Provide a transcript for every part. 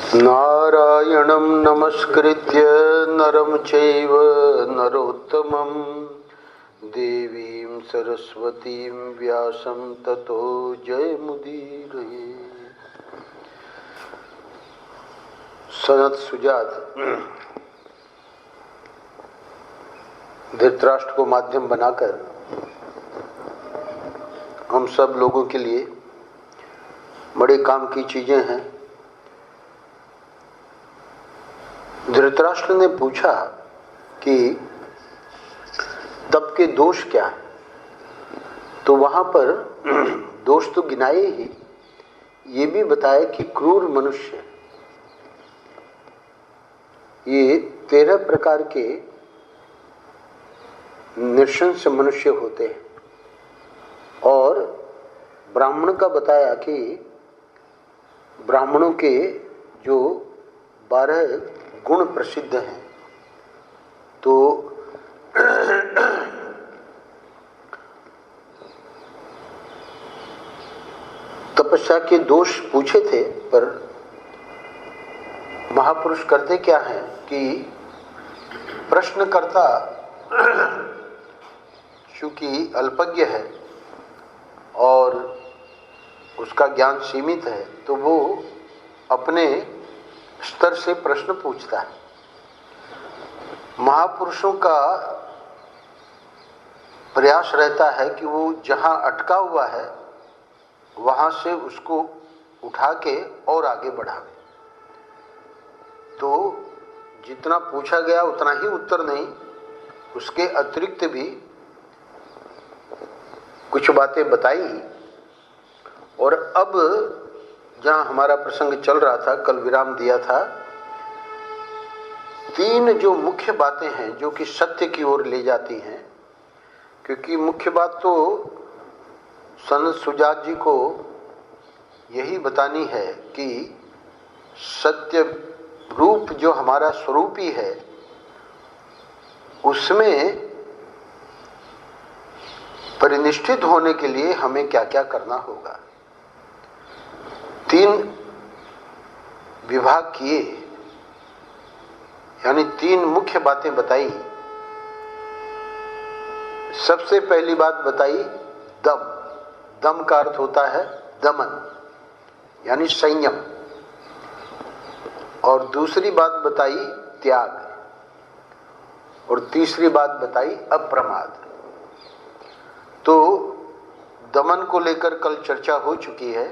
नारायणं नमस्कृत्य नरं चैव नरोत्तमं देवीं सरस्वतीं व्यासं ततो जयमुदीरये। सनत सुजात धृतराष्ट्र को माध्यम बनाकर हम सब लोगों के लिए बड़े काम की चीजें हैं। धृतराष्ट्र ने पूछा कि तप के दोष क्या है, तो वहां पर दोष तो गिनाए ही, ये भी बताया कि क्रूर मनुष्य, ये 13 प्रकार के नृशंस मनुष्य होते हैं। और ब्राह्मण का बताया कि ब्राह्मणों के जो 12 गुण प्रसिद्ध हैं, तो तपस्या के दोष पूछे थे, पर महापुरुष करते क्या है कि प्रश्नकर्ता चूंकि अल्पज्ञ है और उसका ज्ञान सीमित है, तो वो अपने स्तर से प्रश्न पूछता है। महापुरुषों का प्रयास रहता है कि वो जहां अटका हुआ है वहां से उसको उठा के और आगे बढ़ावे। तो जितना पूछा गया उतना ही उत्तर नहीं, उसके अतिरिक्त भी कुछ बातें बताई। और अब जहां हमारा प्रसंग चल रहा था, कल विराम दिया था, 3 जो मुख्य बातें हैं जो कि सत्य की ओर ले जाती हैं। क्योंकि मुख्य बात तो सनत सुजात जी को यही बतानी है कि सत्य रूप जो हमारा स्वरूप ही है, उसमें परिनिष्ठित होने के लिए हमें क्या क्या करना होगा। 3 विभाग किए, यानी 3 मुख्य बातें बताई। सबसे पहली बात बताई दम। दम का अर्थ होता है दमन, यानी संयम। और दूसरी बात बताई त्याग, और तीसरी बात बताई अप्रमाद। तो दमन को लेकर कल चर्चा हो चुकी है।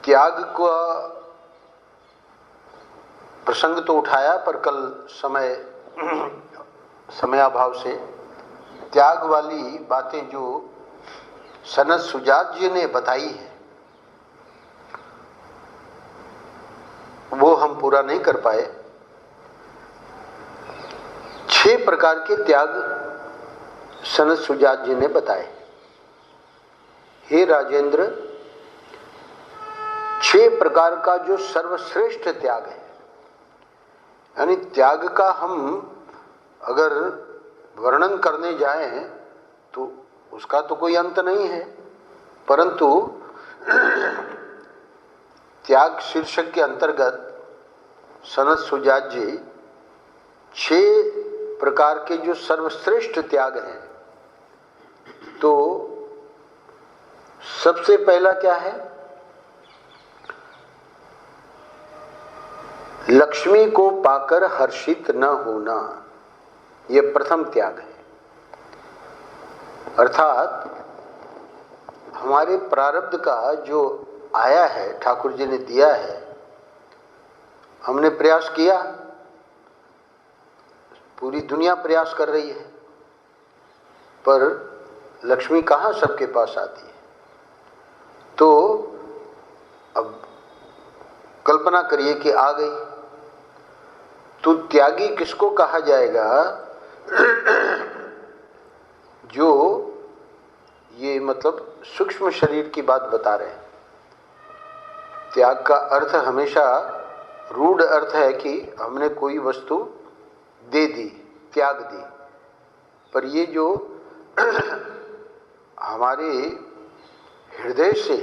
त्याग का प्रसंग तो उठाया, पर कल समयाभाव से त्याग वाली बातें जो सनत सुजात जी ने बताई है वो हम पूरा नहीं कर पाए। 6 प्रकार के त्याग सनत सुजात जी ने बताए। हे राजेंद्र, 6 प्रकार का जो सर्वश्रेष्ठ त्याग है, यानी त्याग का हम अगर वर्णन करने जाएं तो उसका तो कोई अंत नहीं है, परंतु त्याग शीर्षक के अंतर्गत सनत सुजात जी 6 प्रकार के जो सर्वश्रेष्ठ त्याग हैं, तो सबसे पहला क्या है? लक्ष्मी को पाकर हर्षित न होना, यह प्रथम त्याग है। अर्थात हमारे प्रारब्ध का जो आया है, ठाकुर जी ने दिया है, हमने प्रयास किया, पूरी दुनिया प्रयास कर रही है, पर लक्ष्मी कहाँ सबके पास आती है। तो अब कल्पना करिए कि आ गई, तो त्यागी किसको कहा जाएगा? जो ये मतलब सूक्ष्म शरीर की बात बता रहे हैं। त्याग का अर्थ हमेशा रूढ़ अर्थ है कि हमने कोई वस्तु दे दी, त्याग दी, पर ये जो हमारे हृदय से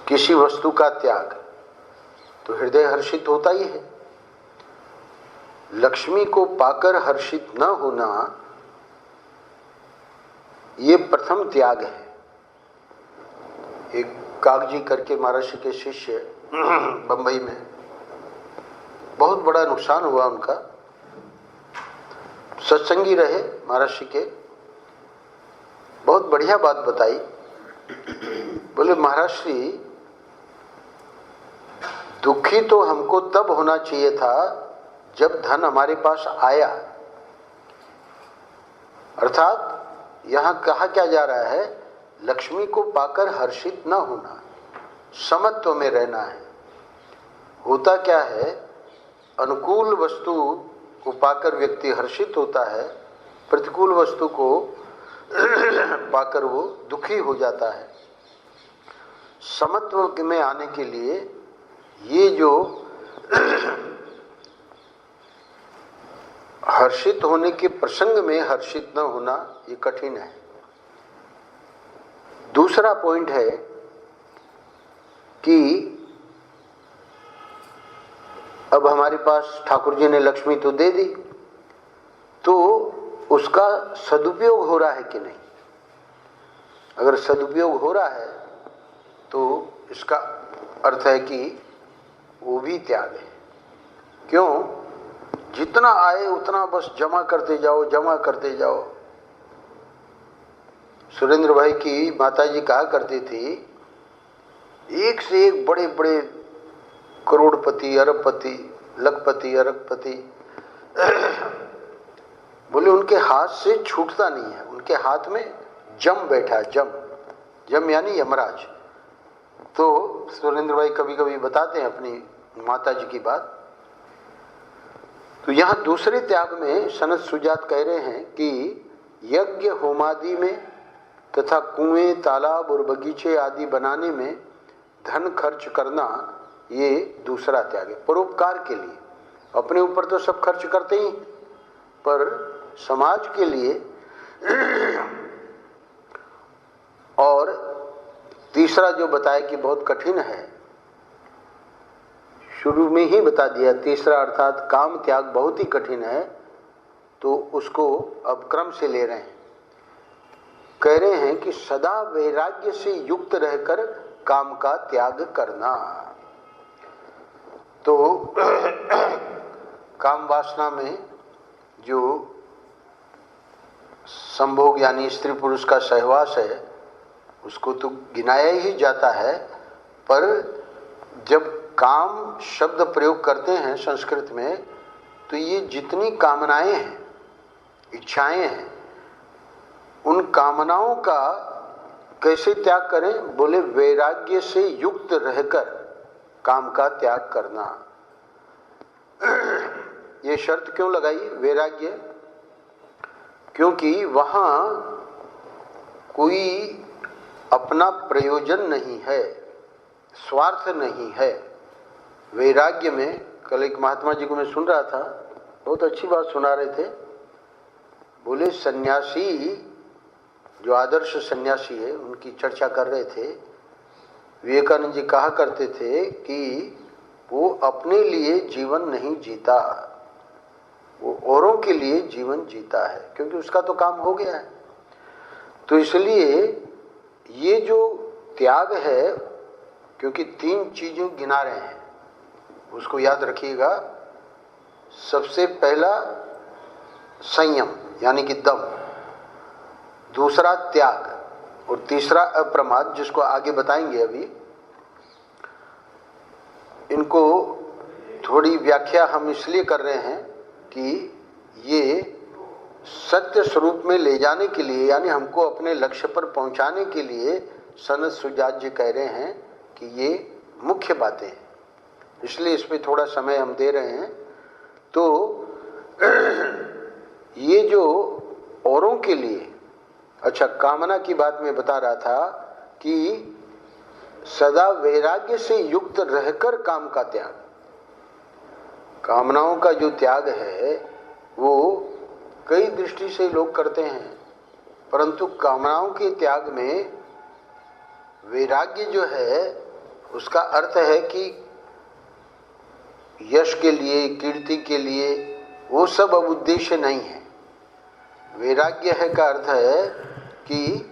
किसी वस्तु का त्याग, तो हृदय हर्षित होता ही है। लक्ष्मी को पाकर हर्षित न होना ये प्रथम त्याग है। एक कागजी करके महर्षि के शिष्य बंबई में, बहुत बड़ा नुकसान हुआ उनका। सत्संगी रहे महर्षि के, बहुत बढ़िया बात बताई। बोले महर्षि, दुखी तो हमको तब होना चाहिए था जब धन हमारे पास आया। अर्थात यहां कहा क्या जा रहा है, लक्ष्मी को पाकर हर्षित न होना, समत्व में रहना है। होता क्या है, अनुकूल वस्तु को पाकर व्यक्ति हर्षित होता है, प्रतिकूल वस्तु को पाकर वो दुखी हो जाता है। समत्व में आने के लिए ये जो हर्षित होने के प्रसंग में हर्षित न होना, ये कठिन है। दूसरा पॉइंट है कि अब हमारे पास ठाकुर जी ने लक्ष्मी तो दे दी, तो उसका सदुपयोग हो रहा है कि नहीं। अगर सदुपयोग हो रहा है तो इसका अर्थ है कि वो भी त्याग है। क्यों? जितना आए उतना बस जमा करते जाओ, जमा करते जाओ। सुरेंद्र भाई की माताजी कहा करती थी, एक से एक बड़े बड़े करोड़पति, अरबपति, लखपति, अरबपति, बोले उनके हाथ से छूटता नहीं है। उनके हाथ में जम बैठा है, जम यानी यमराज। तो सुरेंद्र भाई कभी कभी बताते हैं अपनी माताजी की बात। तो यहां दूसरे त्याग में सनत सुजात कह रहे हैं कि यज्ञ होमादि में तथा कुएं, तालाब और बगीचे आदि बनाने में धन खर्च करना, ये दूसरा त्याग है। परोपकार के लिए, अपने ऊपर तो सब खर्च करते ही, पर समाज के लिए। और तीसरा जो बताया कि बहुत कठिन है, शुरू में ही बता दिया, तीसरा अर्थात काम त्याग बहुत ही कठिन है। तो उसको अब क्रम से ले रहे हैं। कह रहे हैं कि सदा वैराग्य से युक्त रहकर काम का त्याग करना। तो काम वासना में जो संभोग यानी स्त्री पुरुष का सहवास है, उसको तो गिनाया ही जाता है। पर जब काम शब्द प्रयोग करते हैं संस्कृत में, तो ये जितनी कामनाएं हैं, इच्छाएं हैं, उन कामनाओं का कैसे त्याग करें? बोले वैराग्य से युक्त रहकर काम का त्याग करना। ये शर्त क्यों लगाई वैराग्य? क्योंकि वहां कोई अपना प्रयोजन नहीं है, स्वार्थ नहीं है। वैराग्य में कल एक महात्मा जी को मैं सुन रहा था, बहुत अच्छी बात सुना रहे थे। बोले सन्यासी, जो आदर्श सन्यासी है, उनकी चर्चा कर रहे थे। विवेकानंद जी कहा करते थे कि वो अपने लिए जीवन नहीं जीता, वो औरों के लिए जीवन जीता है, क्योंकि उसका तो काम हो गया है। तो इसलिए ये जो त्याग है, क्योंकि तीन चीजें गिना रहे हैं, उसको याद रखिएगा। सबसे पहला संयम यानी कि दम, दूसरा त्याग, और तीसरा अप्रमाद, जिसको आगे बताएंगे। अभी इनको थोड़ी व्याख्या हम इसलिए कर रहे हैं कि ये सत्य स्वरूप में ले जाने के लिए, यानी हमको अपने लक्ष्य पर पहुंचाने के लिए सनत सुजात जी कह रहे हैं कि ये मुख्य बातें हैं, इसलिए इस पे थोड़ा समय हम दे रहे हैं। तो ये जो औरों के लिए, अच्छा कामना की बात मैं बता रहा था कि सदा वैराग्य से युक्त रहकर काम का त्याग। कामनाओं का जो त्याग है वो कई दृष्टि से लोग करते हैं, परंतु कामनाओं के त्याग में वैराग्य जो है उसका अर्थ है कि यश के लिए, कीर्ति के लिए, वो सब अब उद्देश्य नहीं है। वैराग्य है का अर्थ है कि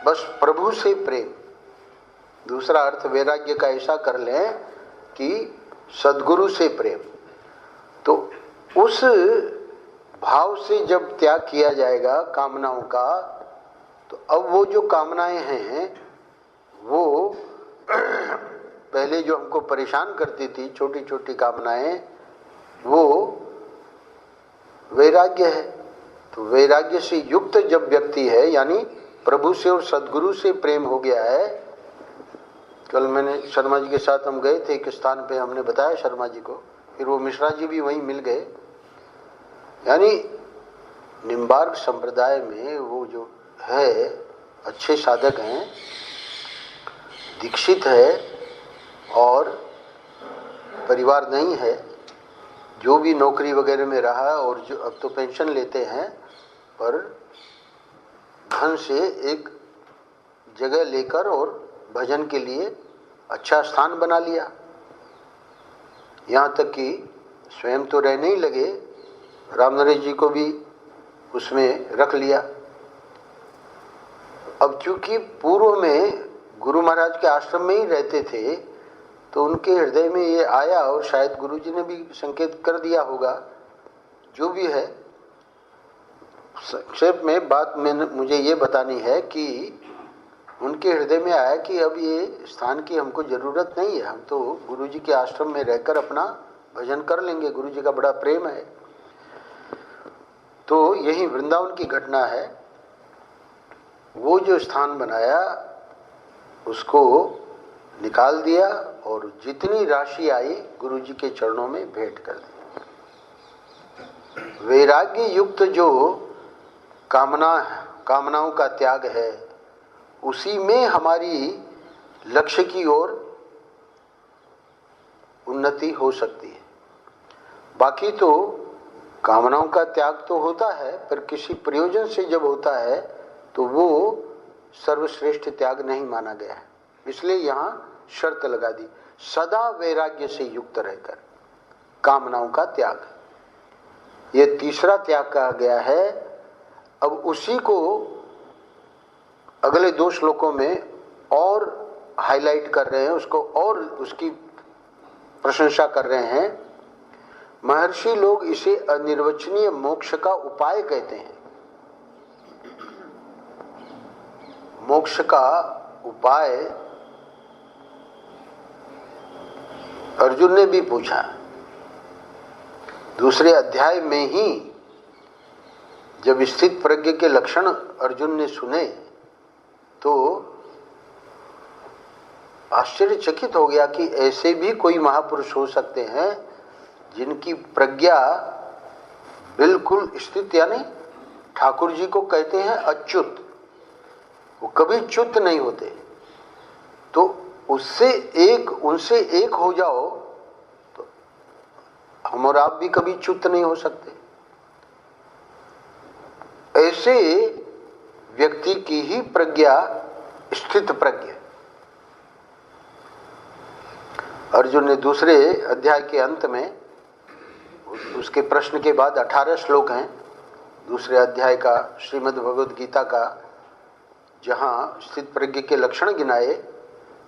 बस प्रभु से प्रेम। दूसरा अर्थ वैराग्य का ऐसा कर लें कि सद्गुरु से प्रेम। तो उस भाव से जब त्याग किया जाएगा कामनाओं का, तो अब वो जो कामनाएं हैं वो पहले जो हमको परेशान करती थी, छोटी छोटी कामनाएं, वो वैराग्य है। तो वैराग्य से युक्त जब व्यक्ति है, यानी प्रभु से और सद्गुरु से प्रेम हो गया है। कल मैंने शर्मा जी के साथ हम गए थे एक स्थान पे, हमने बताया शर्मा जी को, फिर वो मिश्रा जी भी वहीं मिल गए। यानी निम्बार्क संप्रदाय में वो जो है अच्छे साधक हैं, दीक्षित है और परिवार नहीं है, जो भी नौकरी वगैरह में रहा और जो अब तो पेंशन लेते हैं, पर धन से एक जगह लेकर और भजन के लिए अच्छा स्थान बना लिया। यहाँ तक कि स्वयं तो रहने ही लगे, राम नरेश जी को भी उसमें रख लिया। अब चूंकि पूर्व में गुरु महाराज के आश्रम में ही रहते थे, तो उनके हृदय में ये आया और शायद गुरु जी ने भी संकेत कर दिया होगा। जो भी है, संक्षेप में बात मुझे ये बतानी है कि उनके हृदय में आया कि अब ये स्थान की हमको ज़रूरत नहीं है, हम तो गुरु जी के आश्रम में रहकर अपना भजन कर लेंगे, गुरु जी का बड़ा प्रेम है। तो यही वृंदावन की घटना है। वो जो स्थान बनाया उसको निकाल दिया और जितनी राशि आई गुरु जी के चरणों में भेंट कर दी। वैराग्य युक्त जो कामनाओं का त्याग है, उसी में हमारी लक्ष्य की ओर उन्नति हो सकती है। बाकी तो कामनाओं का त्याग तो होता है, पर किसी प्रयोजन से जब होता है तो वो सर्वश्रेष्ठ त्याग नहीं माना गया है। इसलिए यहाँ शर्त लगा दी, सदा वैराग्य से युक्त रहकर कामनाओं का त्याग। ये तीसरा त्याग कहा गया है। अब उसी को अगले 2 श्लोकों में और हाईलाइट कर रहे हैं, उसको और उसकी प्रशंसा कर रहे हैं। महर्षि लोग इसे अनिर्वचनीय मोक्ष का उपाय कहते हैं। मोक्ष का उपाय अर्जुन ने भी पूछा। दूसरे अध्याय में ही जब स्थित प्रज्ञ के लक्षण अर्जुन ने सुने तो आश्चर्यचकित हो गया कि ऐसे भी कोई महापुरुष हो सकते हैं जिनकी प्रज्ञा बिल्कुल स्थित, यानी ठाकुर जी को कहते हैं अच्युत, वो कभी च्युत नहीं होते। तो उनसे एक हो जाओ तो हम और आप भी कभी च्युत नहीं हो सकते। ऐसे व्यक्ति की ही प्रज्ञा स्थित प्रज्ञा। अर्जुन ने दूसरे अध्याय के अंत में, उसके प्रश्न के बाद 18 श्लोक हैं दूसरे अध्याय का श्रीमद् भगवद गीता का, जहाँ स्थित प्रज्ञ के लक्षण गिनाए।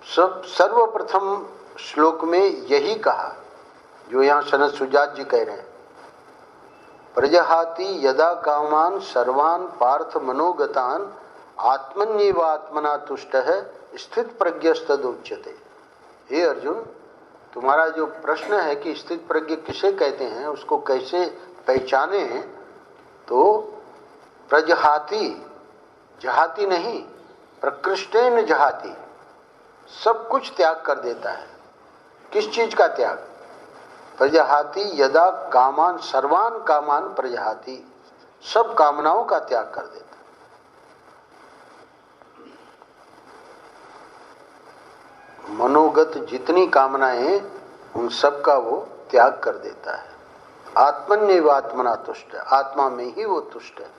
सर्वप्रथम श्लोक में यही कहा जो यहाँ सनत सुजात जी कह रहे हैं, प्रजहाति यदा कामान सर्वान पार्थ मनोगतान आत्मन्येवात्मना तुष्टः स्थित प्रज्ञस्तदुच्यते। हे अर्जुन, तुम्हारा जो प्रश्न है कि स्थित प्रज्ञ किसे कहते हैं, उसको कैसे पहचाने, तो प्रजहाति, जहाति नहीं, प्रकृष्टेन जहाति, सब कुछ त्याग कर देता है। किस चीज का त्याग? प्रजहाति यदा कामान सर्वान कामान प्रजहाति, सब कामनाओं का त्याग कर देता है। मनोगत जितनी कामनाएं, उन सब का वो त्याग कर देता है। आत्मन्येवात्मना तुष्ट है, आत्मा में ही वो तुष्ट है।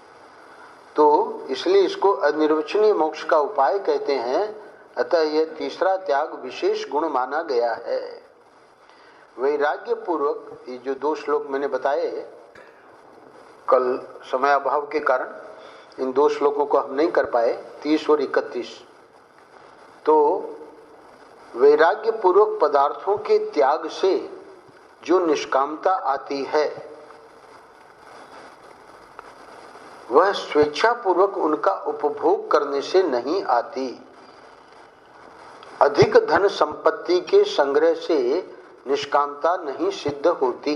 तो इसलिए इसको अनिर्वचनीय मोक्ष का उपाय कहते हैं। अतः यह तीसरा त्याग विशेष गुण माना गया है। वैराग्य पूर्वक, ये जो 2 श्लोक मैंने बताए, कल समय अभाव के कारण इन 2 श्लोकों को हम नहीं कर पाए, 30 और 31। तो वैराग्य पूर्वक पदार्थों के त्याग से जो निष्कामता आती है वह स्वेच्छा पूर्वक उनका उपभोग करने से नहीं आती। अधिक धन संपत्ति के संग्रह से निष्कामता नहीं सिद्ध होती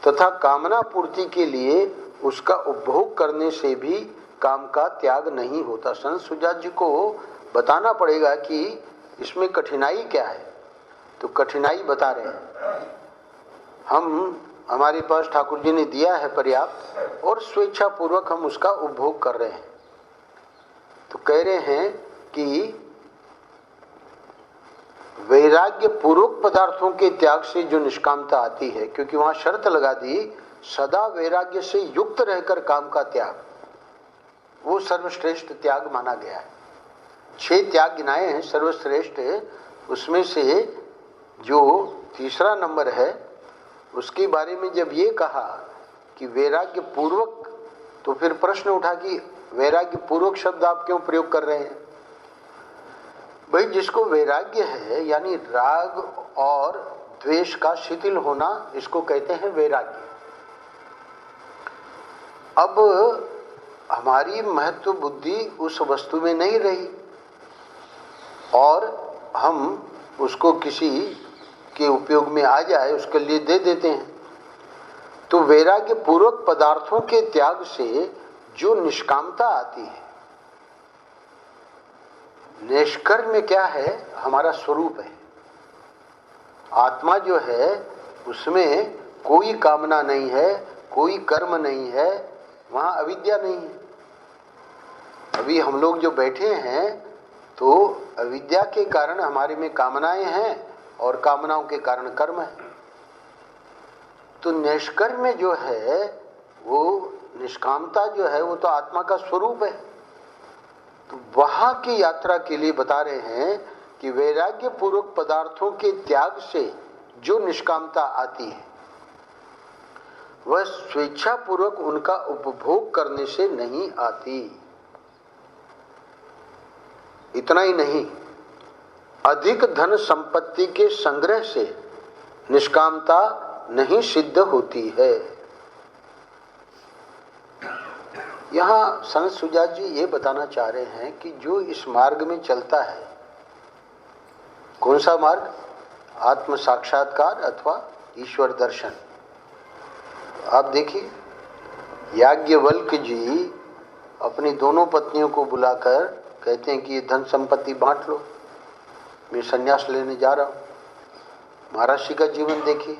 तथा कामना पूर्ति के लिए उसका उपभोग करने से भी काम का त्याग नहीं होता। संत सुजात जी को बताना पड़ेगा कि इसमें कठिनाई क्या है, तो कठिनाई बता रहे हैं। हमारे पास ठाकुर जी ने दिया है पर्याप्त और स्वेच्छा पूर्वक हम उसका उपभोग कर रहे हैं, तो कह रहे हैं कि वैराग्य पूर्वक पदार्थों के त्याग से जो निष्कामता आती है, क्योंकि वहां शर्त लगा दी सदा वैराग्य से युक्त रहकर काम का त्याग, वो सर्वश्रेष्ठ त्याग माना गया है। 6 त्याग गिनाए हैं सर्वश्रेष्ठ, उसमें से जो तीसरा नंबर है उसके बारे में जब ये कहा कि वैराग्य पूर्वक, तो फिर प्रश्न उठा कि वैराग्य पूर्वक शब्द आप क्यों प्रयोग कर रहे हैं? भाई, जिसको वैराग्य है यानी राग और द्वेष का शिथिल होना, इसको कहते हैं वैराग्य। अब हमारी महत्व बुद्धि उस वस्तु में नहीं रही और हम उसको किसी के उपयोग में आ जाए उसके लिए दे देते हैं। तो वैराग्य पूर्वक पदार्थों के त्याग से जो निष्कामता आती है, निष्कर्म में क्या है, हमारा स्वरूप है। आत्मा जो है उसमें कोई कामना नहीं है, कोई कर्म नहीं है, वहां अविद्या नहीं है। अभी हम लोग जो बैठे हैं तो अविद्या के कारण हमारे में कामनाएं हैं और कामनाओं के कारण कर्म है। तो निष्कर्म में जो है वो निष्कामता जो है वो तो आत्मा का स्वरूप है। तो वहां की यात्रा के लिए बता रहे हैं कि वैराग्य पूर्वक पदार्थों के त्याग से जो निष्कामता आती है वह स्वेच्छा पूर्वक उनका उपभोग करने से नहीं आती। इतना ही नहीं, अधिक धन संपत्ति के संग्रह से निष्कामता नहीं सिद्ध होती है। यहां संत सुजात जी ये बताना चाह रहे हैं कि जो इस मार्ग में चलता है, कौन सा मार्ग? आत्म साक्षात्कार अथवा ईश्वर दर्शन। आप देखिए, याज्ञवल्क्य जी अपनी दोनों पत्नियों को बुलाकर कहते हैं कि ये धन संपत्ति बांट लो, मैं संन्यास लेने जा रहा हूं। महर्षि का जीवन देखिए,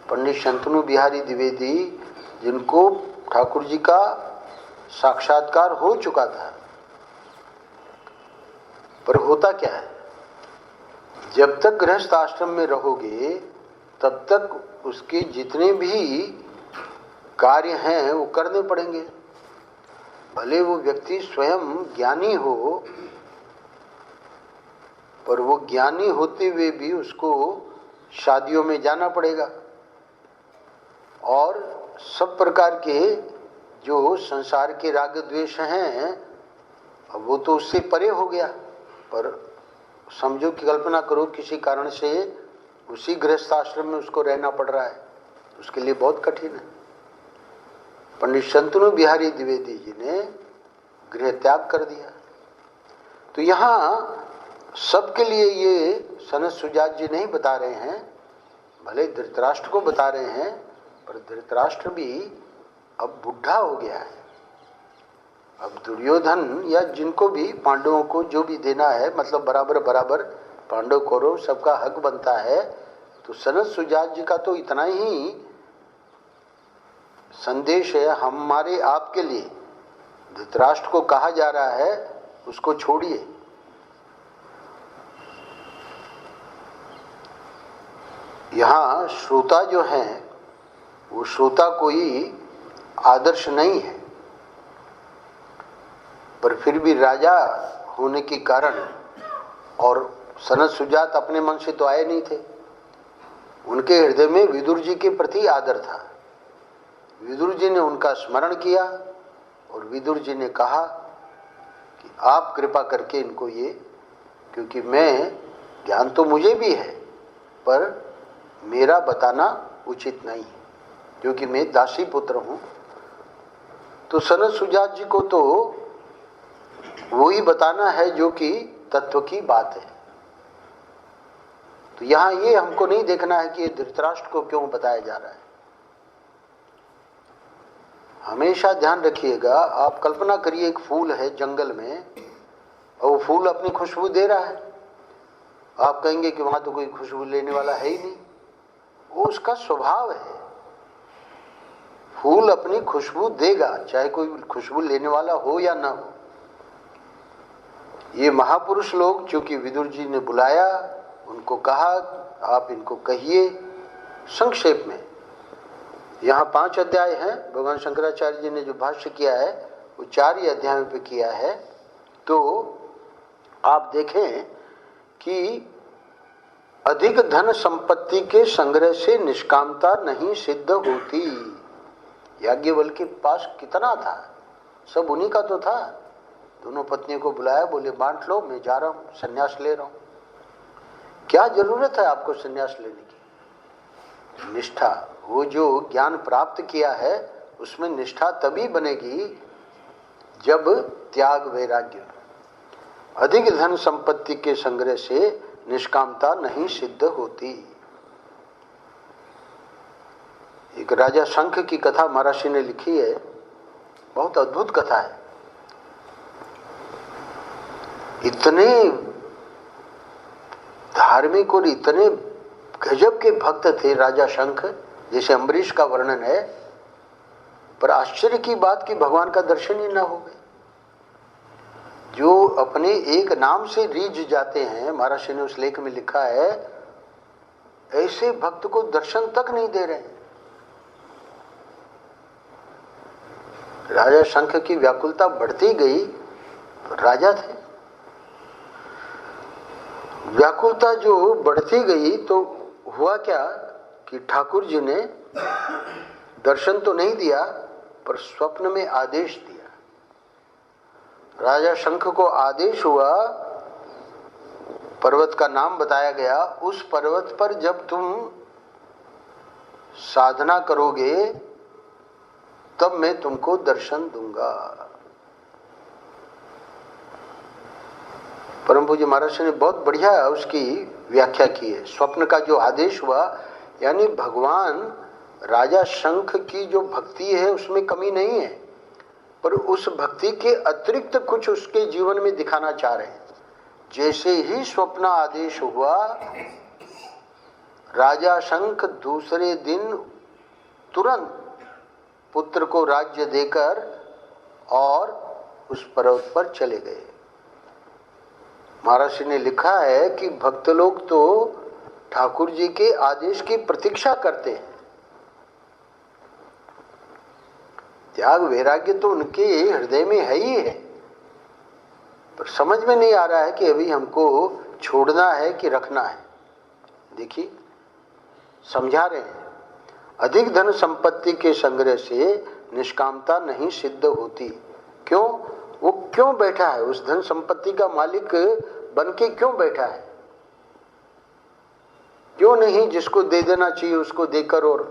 पंडित शंतनु बिहारी द्विवेदी, जिनको ठाकुर जी का साक्षात्कार हो चुका था, पर होता क्या है, जब तक गृहस्थ आश्रम में रहोगे तब तक उसके जितने भी कार्य हैं वो करने पड़ेंगे। भले वो व्यक्ति स्वयं ज्ञानी हो, पर वो ज्ञानी होते हुए भी उसको शादियों में जाना पड़ेगा और सब प्रकार के जो संसार के राग द्वेष हैं वो तो उससे परे हो गया। पर समझो कि कल्पना करो किसी कारण से उसी गृहस्थाश्रम में उसको रहना पड़ रहा है, उसके लिए बहुत कठिन है। पंडित शंतनु बिहारी द्विवेदी जी ने गृह त्याग कर दिया। तो यहाँ सबके लिए ये सनत सुजात जी नहीं बता रहे हैं, भले धृतराष्ट्र को बता रहे हैं, पर धृतराष्ट्र भी अब बुढ़ा हो गया है। अब दुर्योधन या जिनको भी पांडवों को जो भी देना है, मतलब बराबर बराबर पांडव कौरव सबका हक बनता है। तो सनत सुजात जी का तो इतना ही संदेश है हमारे आपके लिए। धृतराष्ट्र को कहा जा रहा है उसको छोड़िए। यहाँ श्रोता जो हैं वो श्रोता कोई आदर्श नहीं है, पर फिर भी राजा होने के कारण, और सनत सुजात अपने मन से तो आए नहीं थे, उनके हृदय में विदुर जी के प्रति आदर था। विदुर जी ने उनका स्मरण किया और विदुर जी ने कहा कि आप कृपा करके इनको ये, क्योंकि मैं, ज्ञान तो मुझे भी है पर मेरा बताना उचित नहीं है, क्योंकि मैं दासी पुत्र हूं। तो सनत सुजात जी को तो वही बताना है जो कि तत्व की बात है। तो यहां ये हमको नहीं देखना है कि धृतराष्ट्र को क्यों बताया जा रहा है। हमेशा ध्यान रखिएगा, आप कल्पना करिए एक फूल है जंगल में और वो फूल अपनी खुशबू दे रहा है। आप कहेंगे कि वहां तो कोई खुशबू लेने वाला है ही नहीं, वो उसका स्वभाव है। फूल अपनी खुशबू देगा, चाहे कोई खुशबू लेने वाला हो या ना हो। ये महापुरुष लोग, चूंकि विदुर जी ने बुलाया, उनको कहा आप इनको कहिए। संक्षेप में यहाँ 5 अध्याय हैं। भगवान शंकराचार्य जी ने जो भाष्य किया है वो 4 ही अध्यायों पे किया है। तो आप देखें कि अधिक धन संपत्ति के संग्रह से निष्कामता नहीं सिद्ध होती। याज्ञवल्क्य के पास कितना था, सब उन्हीं का तो था। दोनों पत्नियों को बुलाया, बोले बांट लो, मैं जा रहा हूं, संन्यास ले रहा हूं। क्या जरूरत है आपको संन्यास लेने की? निष्ठा, वो जो ज्ञान प्राप्त किया है उसमें निष्ठा तभी बनेगी जब त्याग वैराग्य। अधिक धन संपत्ति के संग्रह से निष्कामता नहीं सिद्ध होती। एक राजा शंख की कथा महर्षि ने लिखी है, बहुत अद्भुत कथा है। इतने धार्मिक और इतने गजब के भक्त थे राजा शंख, जैसे अम्बरीश का वर्णन है, पर आश्चर्य की बात कि भगवान का दर्शन ही ना हो गए। जो अपने एक नाम से रीझ जाते हैं, महर्षि ने उस लेख में लिखा है, ऐसे भक्त को दर्शन तक नहीं दे रहे हैं। राजा शंख की व्याकुलता बढ़ती गई, राजा थे। व्याकुलता जो बढ़ती गई तो हुआ क्या कि ठाकुर जी ने दर्शन तो नहीं दिया पर स्वप्न में आदेश दिया। राजा शंख को आदेश हुआ, पर्वत का नाम बताया गया, उस पर्वत पर जब तुम साधना करोगे तब मैं तुमको दर्शन दूंगा। परम पूज्य महाराज ने बहुत बढ़िया उसकी व्याख्या की है। स्वप्न का जो आदेश हुआ, यानी भगवान राजा शंख की जो भक्ति है उसमें कमी नहीं है, पर उस भक्ति के अतिरिक्त कुछ उसके जीवन में दिखाना चाह रहे हैं। जैसे ही स्वप्न आदेश हुआ, राजा शंख दूसरे दिन तुरंत पुत्र को राज्य देकर और उस पर्वत पर चले गए। महाराज ने लिखा है कि भक्त लोग तो ठाकुर जी के आदेश की प्रतीक्षा करते हैं। त्याग वैराग्य तो उनके हृदय में है ही है, पर समझ में नहीं आ रहा है कि अभी हमको छोड़ना है कि रखना है। देखिए समझा रहे हैं, अधिक धन संपत्ति के संग्रह से निष्कामता नहीं सिद्ध होती। क्यों? वो क्यों बैठा है, उस धन संपत्ति का मालिक बन के क्यों बैठा है? क्यों नहीं जिसको दे देना चाहिए उसको देकर? और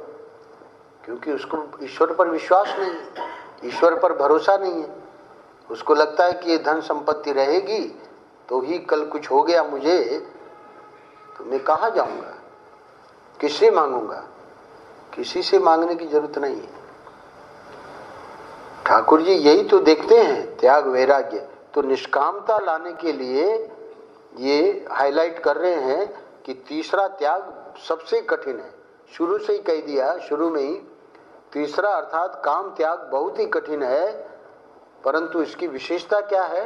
क्योंकि उसको ईश्वर पर विश्वास नहीं है, ईश्वर पर भरोसा नहीं है। उसको लगता है कि ये धन संपत्ति रहेगी तो ही कल कुछ हो गया मुझे तो मैं कहाँ जाऊंगा, किससे मांगूंगा? किसी से मांगने की जरूरत नहीं है। ठाकुर जी यही तो देखते हैं, त्याग वैराग्य। तो निष्कामता लाने के लिए ये हाईलाइट कर रहे हैं कि तीसरा त्याग सबसे कठिन है। शुरू से ही कह दिया, शुरू में ही तीसरा अर्थात काम त्याग बहुत ही कठिन है, परंतु इसकी विशेषता क्या है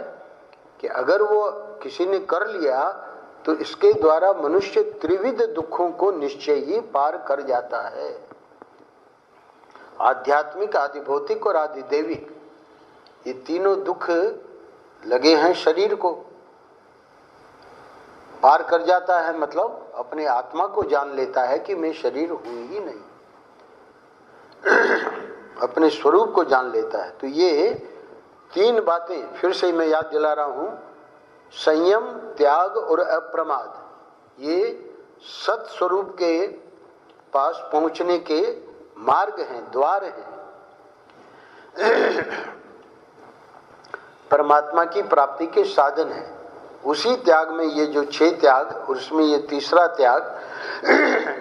कि अगर वो किसी ने कर लिया तो इसके द्वारा मनुष्य त्रिविध दुखों को निश्चय ही पार कर जाता है। आध्यात्मिक, आदि भौतिक और आदि दैविक, ये तीनों दुख लगे हैं शरीर को, पार कर जाता है। मतलब अपने आत्मा को जान लेता है कि मैं शरीर हूं ही नहीं, अपने स्वरूप को जान लेता है। तो ये तीन बातें फिर से मैं याद दिला रहा हूं, संयम, त्याग और अप्रमाद, ये सत स्वरूप के पास पहुंचने के मार्ग हैं, द्वार हैं, परमात्मा की प्राप्ति के साधन हैं। उसी त्याग में ये जो 6 त्याग, उसमें ये तीसरा त्याग,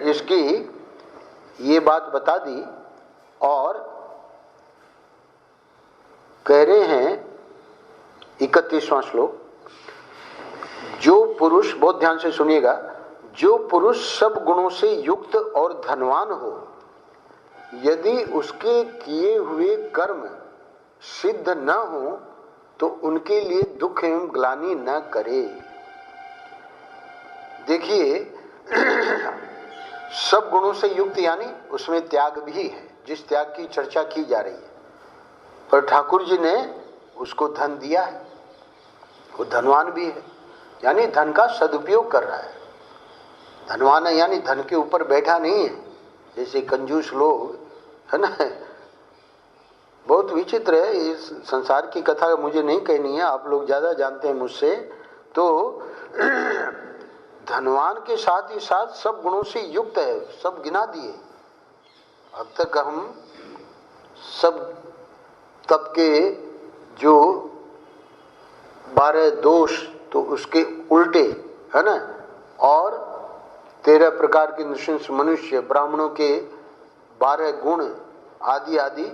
इसकी ये बात बता दी। और कह रहे हैं 31वां श्लोक, जो पुरुष, बहुत ध्यान से सुनिएगा, जो पुरुष सब गुणों से युक्त और धनवान हो, यदि उसके किए हुए कर्म सिद्ध न हो तो उनके लिए दुख एवं ग्लानि न करे। देखिए, सब गुणों से युक्त यानी उसमें त्याग भी है, जिस त्याग की चर्चा की जा रही है। पर ठाकुर जी ने उसको धन दिया है, वो धनवान भी है, यानी धन का सदुपयोग कर रहा है। धनवान है यानी धन के ऊपर बैठा नहीं है, जैसे कंजूस लोग है ना। बहुत विचित्र है, इस संसार की कथा मुझे नहीं कहनी है, आप लोग ज्यादा जानते हैं मुझसे। तो धनवान के साथ ही साथ सब गुणों से युक्त है, सब गिना दिए। अब तक हम सब तब के जो 12 दोष तो उसके उल्टे है ना, और 13 प्रकार के नृशंस मनुष्य, ब्राह्मणों के 12 गुण आदि आदि,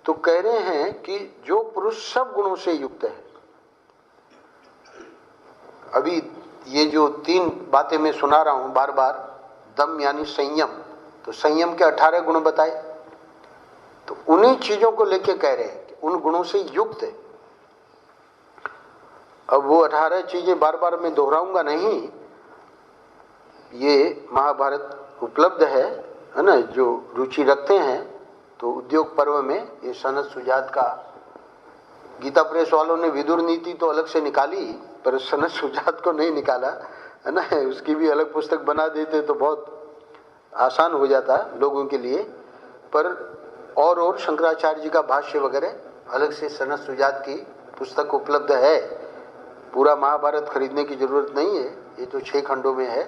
तो कह रहे हैं कि जो पुरुष सब गुणों से युक्त है। अभी ये जो 3 बातें मैं सुना रहा हूं बार बार, दम यानी संयम, तो संयम के 18 गुण बताए, तो उन्हीं चीजों को लेके कह रहे हैं कि उन गुणों से युक्त है। अब वो 18 चीजें बार बार मैं दोहराऊंगा नहीं, ये महाभारत उपलब्ध है ना। जो रुचि रखते हैं तो उद्योग पर्व में ये सनत सुजात का, गीता प्रेस वालों ने विदुर नीति तो अलग से निकाली, पर सनत सुजात को नहीं निकाला है ना। उसकी भी अलग पुस्तक बना देते तो बहुत आसान हो जाता लोगों के लिए। पर और शंकराचार्य जी का भाष्य वगैरह अलग से सनत सुजात की पुस्तक उपलब्ध है। पूरा महाभारत खरीदने की जरूरत नहीं है, ये तो 6 खंडों में है।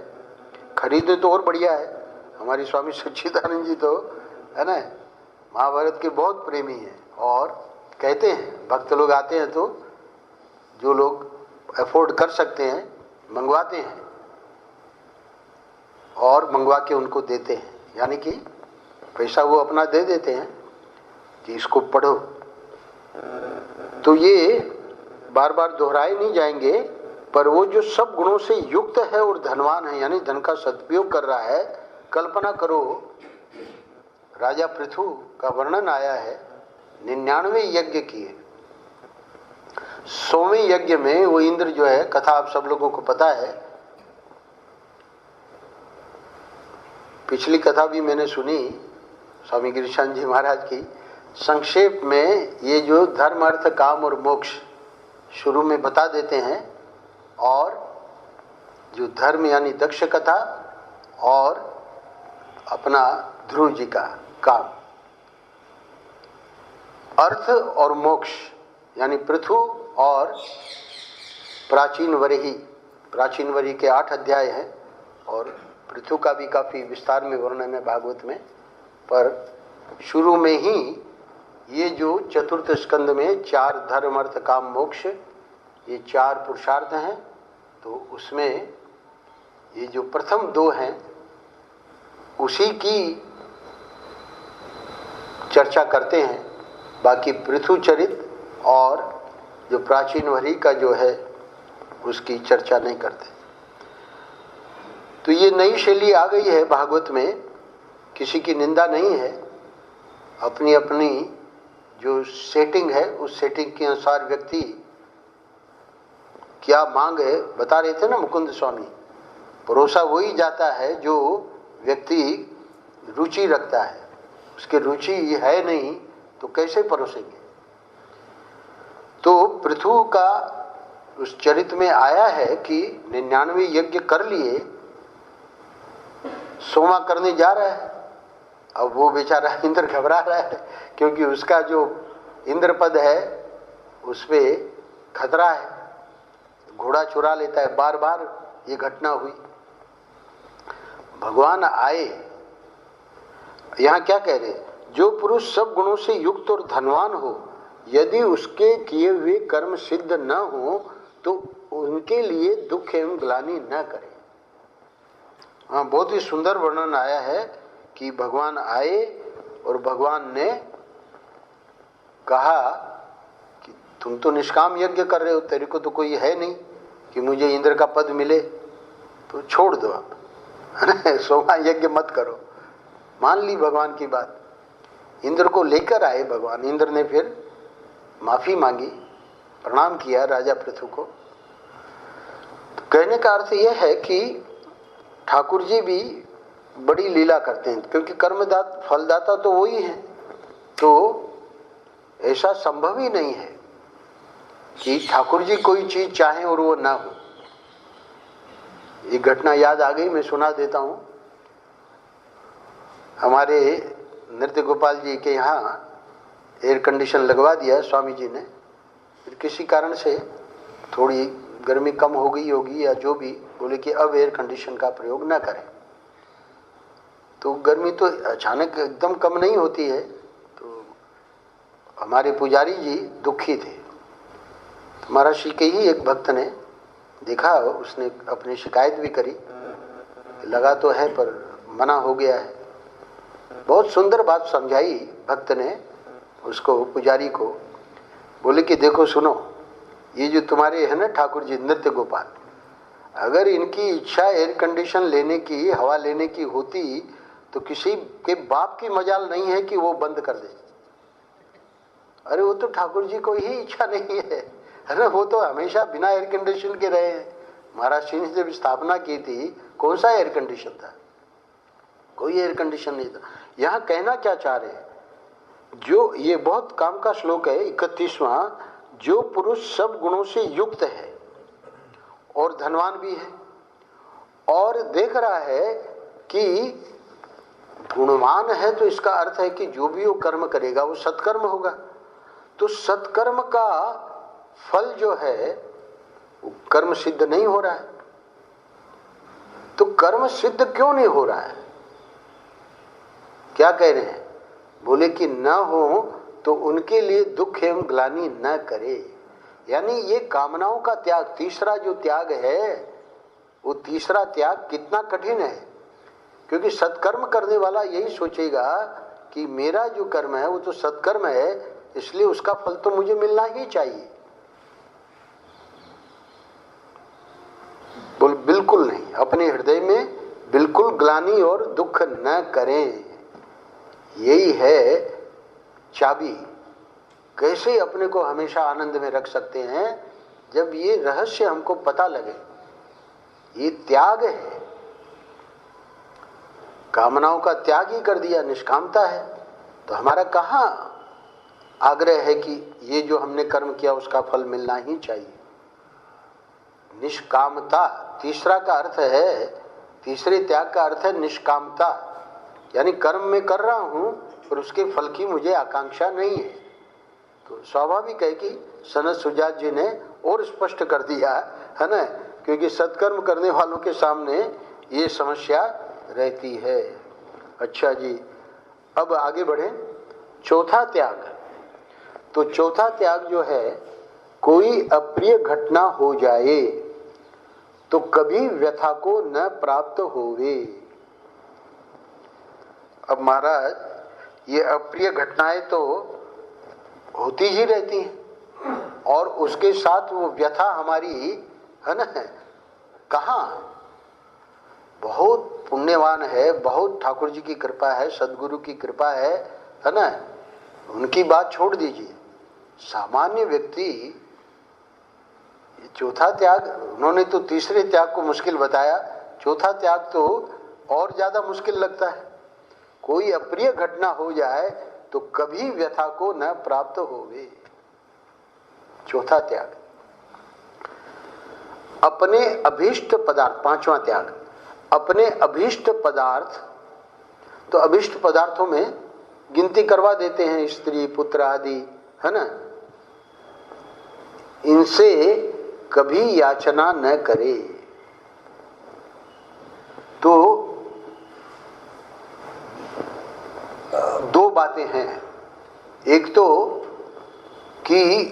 खरीदे तो और बढ़िया है। हमारी स्वामी सच्चिदानंद जी तो है ना महाभारत के बहुत प्रेमी हैं, और कहते हैं भक्त लोग आते हैं तो जो लोग अफोर्ड कर सकते हैं मंगवाते हैं और मंगवा के उनको देते हैं, यानी कि पैसा वो अपना दे देते हैं कि इसको पढ़ो। तो ये बार बार दोहराए नहीं जाएंगे, पर वो जो सब गुणों से युक्त है और धनवान है, यानी धन का सदुपयोग कर रहा है। कल्पना करो, राजा पृथु का वर्णन आया है, 99 यज्ञ किए, 100वें यज्ञ में वो इंद्र जो है, कथा आप सब लोगों को पता है, पिछली कथा भी मैंने सुनी स्वामी गिरिशान जी महाराज की। संक्षेप में ये जो धर्म अर्थ काम और मोक्ष शुरू में बता देते हैं, और जो धर्म यानी दक्ष कथा, और अपना ध्रुव जी का काम, अर्थ और मोक्ष यानी पृथु और प्राचीन वरही। प्राचीन वरही के 8 अध्याय हैं, और पृथु का भी काफी विस्तार में वर्णन है भागवत में। पर शुरू में ही ये जो चतुर्थ स्कंद में 4 धर्म अर्थ काम मोक्ष, ये 4 पुरुषार्थ हैं। तो उसमें ये जो प्रथम 2 हैं उसी की चर्चा करते हैं, बाकी पृथु चरित और जो प्राचीन वरी का जो है उसकी चर्चा नहीं करते। तो ये नई शैली आ गई है भागवत में, किसी की निंदा नहीं है। अपनी अपनी जो सेटिंग है उस सेटिंग के अनुसार व्यक्ति क्या मांग है, बता रहे थे ना मुकुंद स्वामी, परोसा वही जाता है जो व्यक्ति रुचि रखता है। उसकी रुचि है नहीं तो कैसे परोसेंगे। तो पृथु का उस चरित में आया है कि 99 यज्ञ कर लिए, सोमा करने जा रहा है। अब वो बेचारा इंद्र घबरा रहा है क्योंकि उसका जो इंद्र पद है उस पे खतरा है, घोड़ा चुरा लेता है। बार बार ये घटना हुई। भगवान आए, यहां क्या कह रहे, जो पुरुष सब गुणों से युक्त और धनवान हो, यदि उसके किए हुए कर्म सिद्ध न हो तो उनके लिए दुख एवं ग्लानि न करे। हाँ, बहुत ही सुंदर वर्णन आया है कि भगवान आए और भगवान ने कहा कि तुम तो निष्काम यज्ञ कर रहे हो, तेरे को तो कोई है नहीं कि मुझे इंद्र का पद मिले, तो छोड़ दो आप, है ना, सोमा यज्ञ मत करो। मान ली भगवान की बात, इंद्र को लेकर आए भगवान। इंद्र ने फिर माफी मांगी, प्रणाम किया राजा पृथु को। तो कहने का अर्थ यह है कि ठाकुर जी भी बड़ी लीला करते हैं, क्योंकि कर्मदाता फलदाता तो वही है। तो ऐसा संभव ही नहीं है कि ठाकुर जी कोई चीज चाहें और वो ना हो। एक घटना याद आ गई, मैं सुना देता हूं। हमारे नृत्य गोपाल जी के यहाँ एयर कंडीशन लगवा दिया स्वामी जी ने, फिर किसी कारण से थोड़ी गर्मी कम हो गई होगी या जो भी, बोले कि अब एयर कंडीशन का प्रयोग न करें। तो गर्मी तो अचानक एकदम कम नहीं होती है। तो हमारे पुजारी जी दुखी थे। तो महाराज के ही एक भक्त ने देखा, उसने अपनी शिकायत भी करी, लगा तो है पर मना हो गया है। बहुत सुंदर बात समझाई भक्त ने उसको, पुजारी को। बोले कि देखो सुनो, ये जो तुम्हारे है ना ठाकुर जी नृत्य गोपाल, अगर इनकी इच्छा एयर कंडीशन लेने की, हवा लेने की होती तो किसी के बाप की मजाल नहीं है कि वो बंद कर दे। अरे वो तो ठाकुर जी को ही इच्छा नहीं है ना, वो तो हमेशा बिना एयर कंडीशन के रहे हैं। महाराज जी ने जब स्थापना की थी, कौन सा एयर कंडीशन था? कोई एयर कंडीशन नहीं था। यहाँ कहना क्या चाह रहे हैं, जो ये बहुत काम का श्लोक है 31वां, जो पुरुष सब गुणों से युक्त है और धनवान भी है और देख रहा है कि गुणवान है, तो इसका अर्थ है कि जो भी वो कर्म करेगा वो सत्कर्म होगा। तो सत्कर्म का फल जो है वो कर्म सिद्ध नहीं हो रहा है। तो कर्म सिद्ध क्यों नहीं हो रहा है? क्या कह रहे हैं? बोले कि न हो तो उनके लिए दुख एवं ग्लानि न करे। यानी ये कामनाओं का त्याग, तीसरा जो त्याग है, वो तीसरा त्याग कितना कठिन है। क्योंकि सत्कर्म करने वाला यही सोचेगा कि मेरा जो कर्म है वो तो सत्कर्म है, इसलिए उसका फल तो मुझे मिलना ही चाहिए। बोल बिल्कुल नहीं, अपने हृदय में बिल्कुल ग्लानि और दुख न करें। यही है चाबी। कैसे अपने को हमेशा आनंद में रख सकते हैं? जब ये रहस्य हमको पता लगे, ये त्याग है, कामनाओं का त्याग ही कर दिया, निष्कामता है। तो हमारा कहाँ आग्रह है कि ये जो हमने कर्म किया उसका फल मिलना ही चाहिए? निष्कामता तीसरा का अर्थ है, तीसरे त्याग का अर्थ है निष्कामता। यानी कर्म में कर रहा हूं और उसके फल की मुझे आकांक्षा नहीं है। तो स्वाभाविक है कि सनत सुजात जी ने और स्पष्ट कर दिया है ना, क्योंकि सत्कर्म करने वालों के सामने ये समस्या रहती है। अच्छा जी, अब आगे बढ़े। चौथा त्याग। तो चौथा त्याग जो है, कोई अप्रिय घटना हो जाए तो कभी व्यथा को न प्राप्त होवे। अब महाराज, ये अप्रिय घटनाएं तो होती ही रहती हैं और उसके साथ वो व्यथा हमारी है ना, कहाँ? बहुत पुण्यवान है, बहुत ठाकुर जी की कृपा है, सदगुरु की कृपा है ना, उनकी बात छोड़ दीजिए। सामान्य व्यक्ति चौथा त्याग, उन्होंने तो तीसरे त्याग को मुश्किल बताया, चौथा त्याग तो और ज्यादा मुश्किल लगता है। कोई अप्रिय घटना हो जाए तो कभी व्यथा को न प्राप्त होवे। चौथा त्याग। अपने अभीष्ट पदार्थ, पांचवा त्याग, अपने अभीष्ट पदार्थ, तो अभीष्ट पदार्थों में गिनती करवा देते हैं, स्त्री पुत्र आदि, है ना, इनसे कभी याचना न करे। तो दो बातें हैं। एक तो कि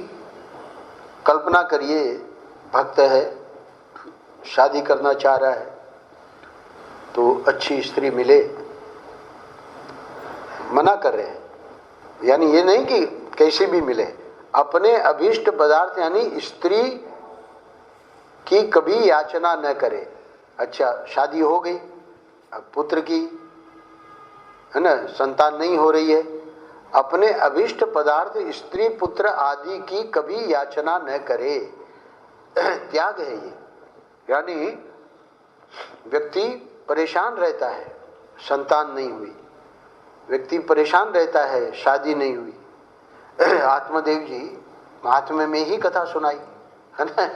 कल्पना करिए भक्त है, शादी करना चाह रहा है, तो अच्छी स्त्री मिले, मना कर रहे हैं, यानी ये नहीं कि कैसी भी मिले, अपने अभीष्ट पदार्थ यानी स्त्री की कभी याचना न करे। अच्छा, शादी हो गई, अब पुत्र की, है ना, संतान नहीं हो रही है, अपने अभीष्ट पदार्थ स्त्री पुत्र आदि की कभी याचना न करे। त्याग है ये, यानी व्यक्ति परेशान रहता है, संतान नहीं हुई, व्यक्ति परेशान रहता है, शादी नहीं हुई। आत्मदेव जी महात्म्य में ही कथा सुनाई, है ना,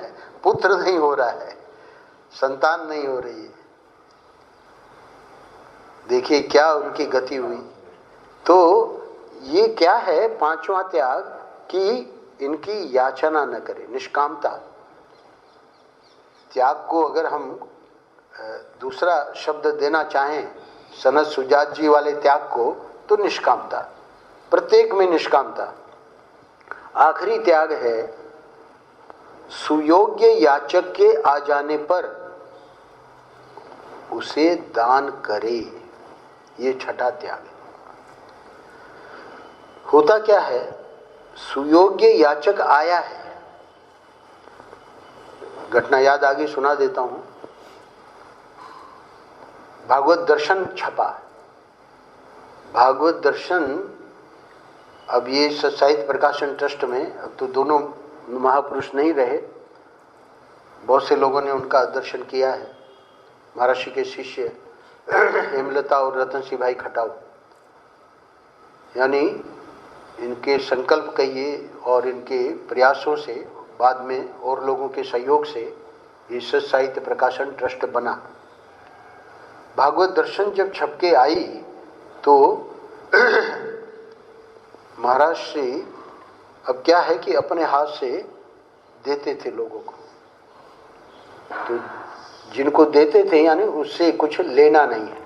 पुत्र नहीं हो रहा है, संतान नहीं हो रही है, देखिए क्या उनकी गति हुई। तो ये क्या है, पांचवा त्याग कि इनकी याचना न करे, निष्कामता। त्याग को अगर हम दूसरा शब्द देना चाहें सनत सुजात जी वाले त्याग को, तो निष्कामता, प्रत्येक में निष्कामता। आखिरी त्याग है सुयोग्य याचक के आ जाने पर उसे दान करे, ये छठा त्याग है। होता क्या है, सुयोग्य याचक आया है, घटना याद आगे सुना देता हूं। भागवत दर्शन छपा, भागवत दर्शन अब ये साहित्य प्रकाशन ट्रस्ट में, अब तो दोनों महापुरुष नहीं रहे, बहुत से लोगों ने उनका दर्शन किया है, महर्षि के शिष्य हेमलता और रतन सिंह भाई खटाऊ, यानी इनके संकल्प कहिए और इनके प्रयासों से, बाद में और लोगों के सहयोग से ये साहित्य प्रकाशन ट्रस्ट बना। भागवत दर्शन जब छपके आई तो महाराज श्री, अब क्या है कि अपने हाथ से देते थे लोगों को, तो जिनको देते थे यानी उससे कुछ लेना नहीं है।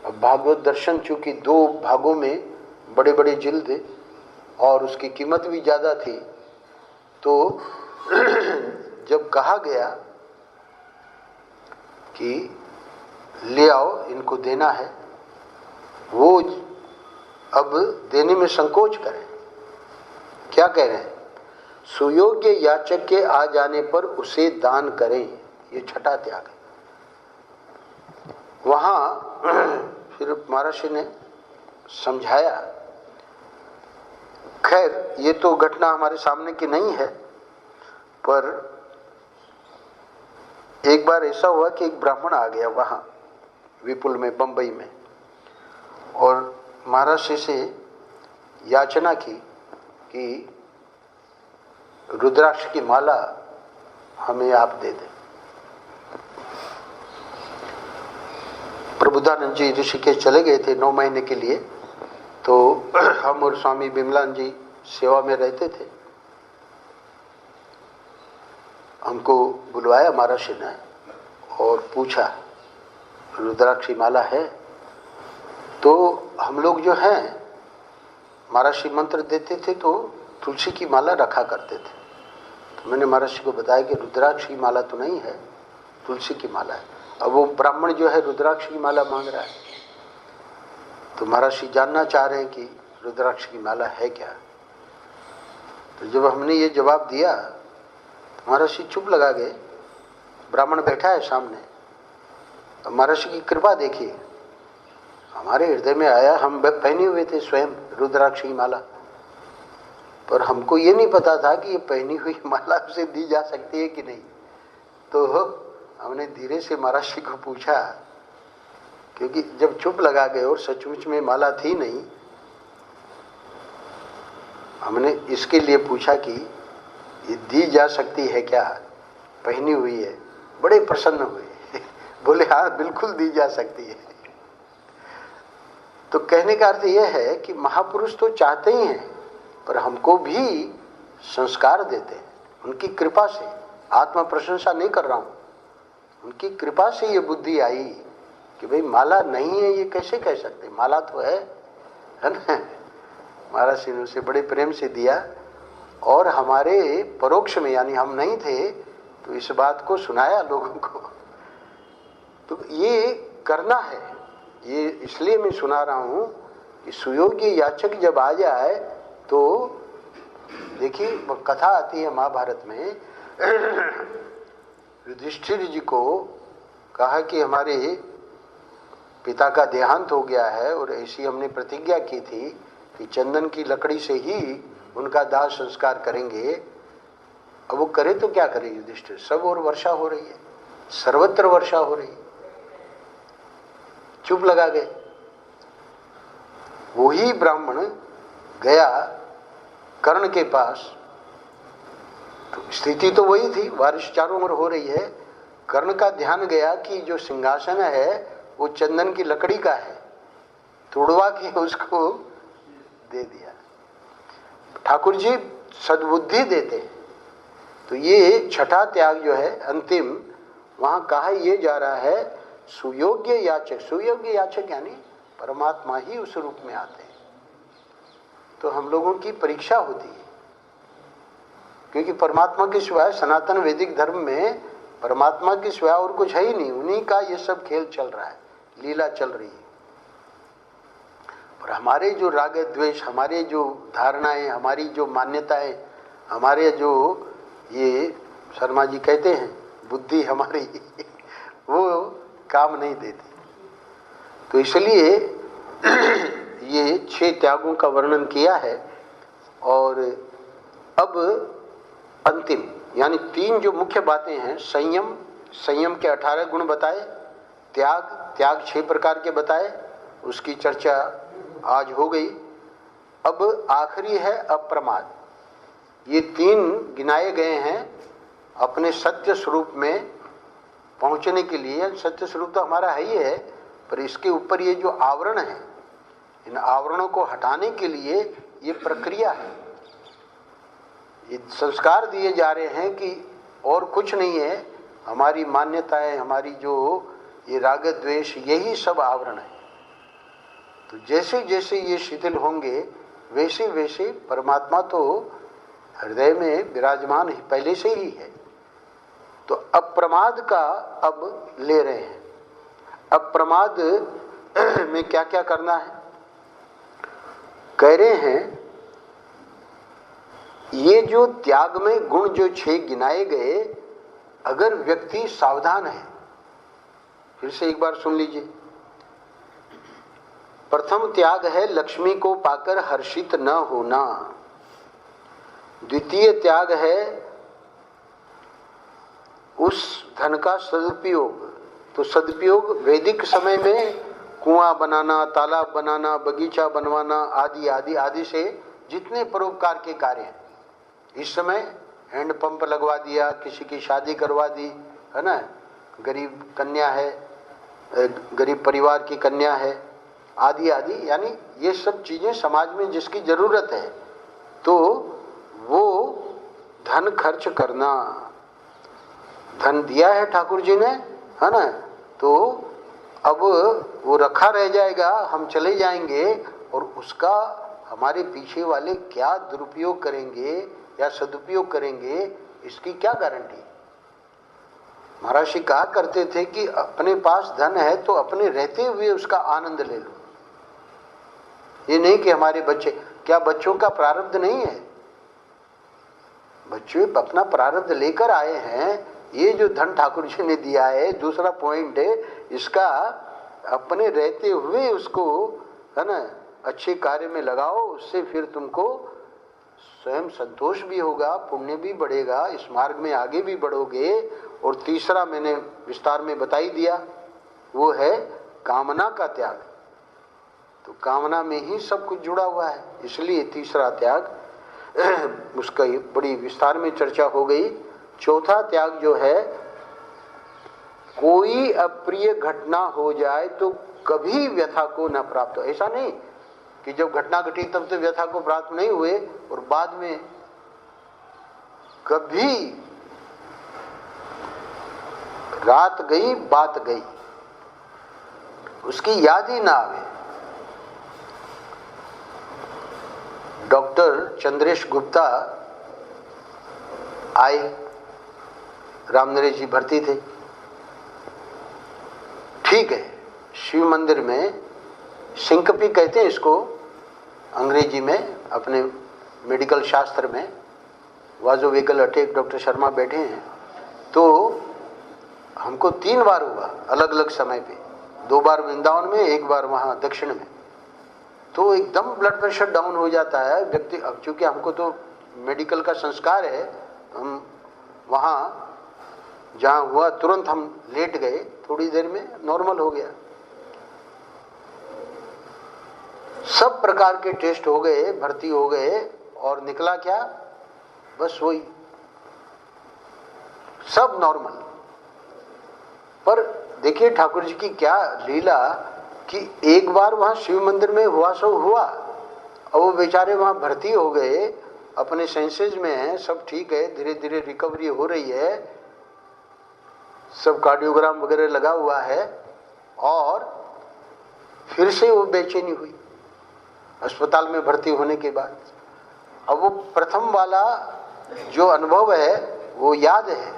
अब भागवत दर्शन चूंकि दो भागों में बड़े बड़े जिल्द और उसकी कीमत भी ज़्यादा थी, तो जब कहा गया कि ले आओ इनको देना है, वो अब देने में संकोच करें। क्या कह रहे हैं, सुयोग्य याचक के आ जाने पर उसे दान करें, ये छठा त्याग है। वहां फिर महर्षि ने समझाया, खैर ये तो घटना हमारे सामने की नहीं है, पर एक बार ऐसा हुआ कि एक ब्राह्मण आ गया वहां विपुल में, बंबई में, और महर्षि से याचना की कि रुद्राक्ष की माला हमें आप दे दें। प्रबुद्धानंद जी ऋषिकेश चले गए थे 9 महीने के लिए, तो हम और स्वामी बिमलान जी सेवा में रहते थे। हमको बुलवाया महर्षि ने और पूछा रुद्राक्ष की माला है? तो हम लोग जो हैं महर्षि मंत्र देते थे तो तुलसी की माला रखा करते थे। तो मैंने महर्षि को बताया कि रुद्राक्ष की माला तो नहीं है, तुलसी की माला है। अब वो ब्राह्मण जो है रुद्राक्ष की माला मांग रहा है, तो महर्षि जानना चाह रहे हैं कि रुद्राक्ष की माला है क्या। तो जब हमने ये जवाब दिया, महर्षि चुप लगा गए। ब्राह्मण बैठा है सामने, महर्षि की कृपा देखिए, हमारे हृदय में आया, हम पहने हुए थे स्वयं रुद्राक्ष की माला, पर हमको ये नहीं पता था कि ये पहनी हुई माला उसे दी जा सकती है कि नहीं। तो हमने धीरे से महर्षि को पूछा, क्योंकि जब चुप लगा गए और सचमुच में माला थी नहीं, हमने इसके लिए पूछा कि ये दी जा सकती है क्या, पहनी हुई है। बड़े प्रसन्न हुए बोले हाँ बिल्कुल दी जा सकती है। तो कहने का अर्थ यह है कि महापुरुष तो चाहते ही हैं, पर हमको भी संस्कार देते हैं उनकी कृपा से। आत्म प्रशंसा नहीं कर रहा हूं, उनकी कृपा से ये बुद्धि आई कि भाई माला नहीं है ये कैसे कह सकते, माला तो है ना। महाराज सिंह उसे बड़े प्रेम से दिया और हमारे परोक्ष में, यानी हम नहीं थे तो इस बात को सुनाया लोगों को। तो ये करना है, ये इसलिए मैं सुना रहा हूं कि सुयोग्य याचक जब आ जाए तो देखिए कथा आती है महाभारत में। युधिष्ठिर जी को कहा कि हमारे पिता का देहांत हो गया है और ऐसी हमने प्रतिज्ञा की थी कि चंदन की लकड़ी से ही उनका दाह संस्कार करेंगे। अब वो करे तो क्या करे युधिष्ठिर, सब और वर्षा हो रही है, सर्वत्र वर्षा हो रही है, चुप लगा गए। वही ब्राह्मण गया कर्ण के पास, तो स्थिति तो वही थी, बारिश चारों ओर हो रही है। कर्ण का ध्यान गया कि जो सिंहासन है वो चंदन की लकड़ी का है, तोड़वा के उसको दे दिया। ठाकुर जी सद्बुद्धि देते हैं। तो ये छठा त्याग जो है अंतिम, वहां कहा यह जा रहा है सुयोग्य याचक। सुयोग्य याचक यानी परमात्मा ही उस रूप में आते हैं। तो हम लोगों की परीक्षा होती है, क्योंकि परमात्मा के सिवाय सनातन वैदिक धर्म में परमात्मा के सिवाय और कुछ है ही नहीं। उन्हीं का ये सब खेल चल रहा है, लीला चल रही है। और हमारे जो राग द्वेष, हमारे जो धारणाएं, हमारी जो मान्यताएं, हमारे जो ये शर्मा जी कहते हैं बुद्धि हमारी वो काम नहीं देती। तो इसलिए ये 6 त्यागों का वर्णन किया है। और अब अंतिम यानी 3 जो मुख्य बातें हैं, संयम, संयम के 18 गुण बताए, त्याग, त्याग 6 प्रकार के बताए, उसकी चर्चा आज हो गई। अब आखिरी है अप्रमाद। ये 3 गिनाए गए हैं अपने सत्य स्वरूप में पहुंचने के लिए। सत्य स्वरूप तो हमारा है ही है, पर इसके ऊपर ये जो आवरण है, इन आवरणों को हटाने के लिए ये प्रक्रिया है। ये संस्कार दिए जा रहे हैं कि और कुछ नहीं है, हमारी मान्यताएं, हमारी जो ये राग द्वेष, यही सब आवरण है। तो जैसे जैसे ये शिथिल होंगे वैसे वैसे परमात्मा तो हृदय में विराजमान पहले से ही है। तो अप्रमाद का अब ले रहे हैं। अप्रमाद में क्या क्या करना है कह रहे हैं। ये जो त्याग में गुण जो 6 गिनाए गए, अगर व्यक्ति सावधान है, फिर से एक बार सुन लीजिए। प्रथम त्याग है लक्ष्मी को पाकर हर्षित न होना। द्वितीय त्याग है उस धन का सदुपयोग। तो सदुपयोग वैदिक समय में कुआं बनाना, तालाब बनाना, बगीचा बनवाना आदि आदि आदि से जितने परोपकार के कार्य हैं, इस समय हैंडपंप लगवा दिया, किसी की शादी करवा दी, है ना, गरीब कन्या है, गरीब परिवार की कन्या है, आदि आदि, यानी ये सब चीजें समाज में जिसकी जरूरत है, तो वो धन खर्च करना। धन दिया है ठाकुर जी ने, है ना, तो अब वो रखा रह जाएगा, हम चले जाएंगे और उसका हमारे पीछे वाले क्या दुरुपयोग करेंगे या सदुपयोग करेंगे, इसकी क्या गारंटी। महाराज जी कहा करते थे कि अपने पास धन है तो अपने रहते हुए उसका आनंद ले लो। ये नहीं कि हमारे बच्चे, क्या बच्चों का प्रारब्ध नहीं है? बच्चे अपना प्रारब्ध लेकर आए हैं। ये जो धन ठाकुर जी ने दिया है, दूसरा पॉइंट है इसका, अपने रहते हुए उसको, है ना, अच्छे कार्य में लगाओ। उससे फिर तुमको स्वयं संतोष भी होगा, पुण्य भी बढ़ेगा, इस मार्ग में आगे भी बढ़ोगे। और तीसरा मैंने विस्तार में बता ही दिया, वो है कामना का त्याग। तो कामना में ही सब कुछ जुड़ा हुआ है, इसलिए तीसरा त्याग उसका बड़ी विस्तार में चर्चा हो गई। चौथा त्याग जो है, कोई कोई अप्रिय घटना हो जाए तो कभी व्यथा को न प्राप्त हो। ऐसा नहीं कि जब घटना घटी तब तो व्यथा को प्राप्त नहीं हुए और बाद में कभी रात गई बात गई उसकी याद ही ना आवे। डॉक्टर चंद्रेश गुप्ता आए, रामनरेश जी भर्ती थे। ठीक है, शिव मंदिर में सिंकपी कहते हैं इसको अंग्रेजी में, अपने मेडिकल शास्त्र में। वाजो वेगल अटैक, डॉक्टर शर्मा बैठे हैं। तो हमको 3 बार हुआ अलग अलग समय पे, 2 बार वृंदावन में, 1 बार वहाँ दक्षिण में। तो एकदम ब्लड प्रेशर डाउन हो जाता है व्यक्ति। अब चूंकि हमको तो मेडिकल का संस्कार है, हम वहाँ जहाँ हुआ तुरंत हम लेट गए, थोड़ी देर में नॉर्मल हो गया। सब प्रकार के टेस्ट हो गए, भर्ती हो गए, और निकला क्या? बस वही, सब नॉर्मल। पर देखिए ठाकुर जी की क्या लीला कि एक बार वहां शिव मंदिर में हुआ सो हुआ, और वो बेचारे वहां भर्ती हो गए, अपने सेंसेस में हैं, सब ठीक है, धीरे धीरे रिकवरी हो रही है, सब कार्डियोग्राम वगैरह लगा हुआ है, और फिर से वो बेचैनी हुई अस्पताल में भर्ती होने के बाद। अब वो प्रथम वाला जो अनुभव है वो याद है।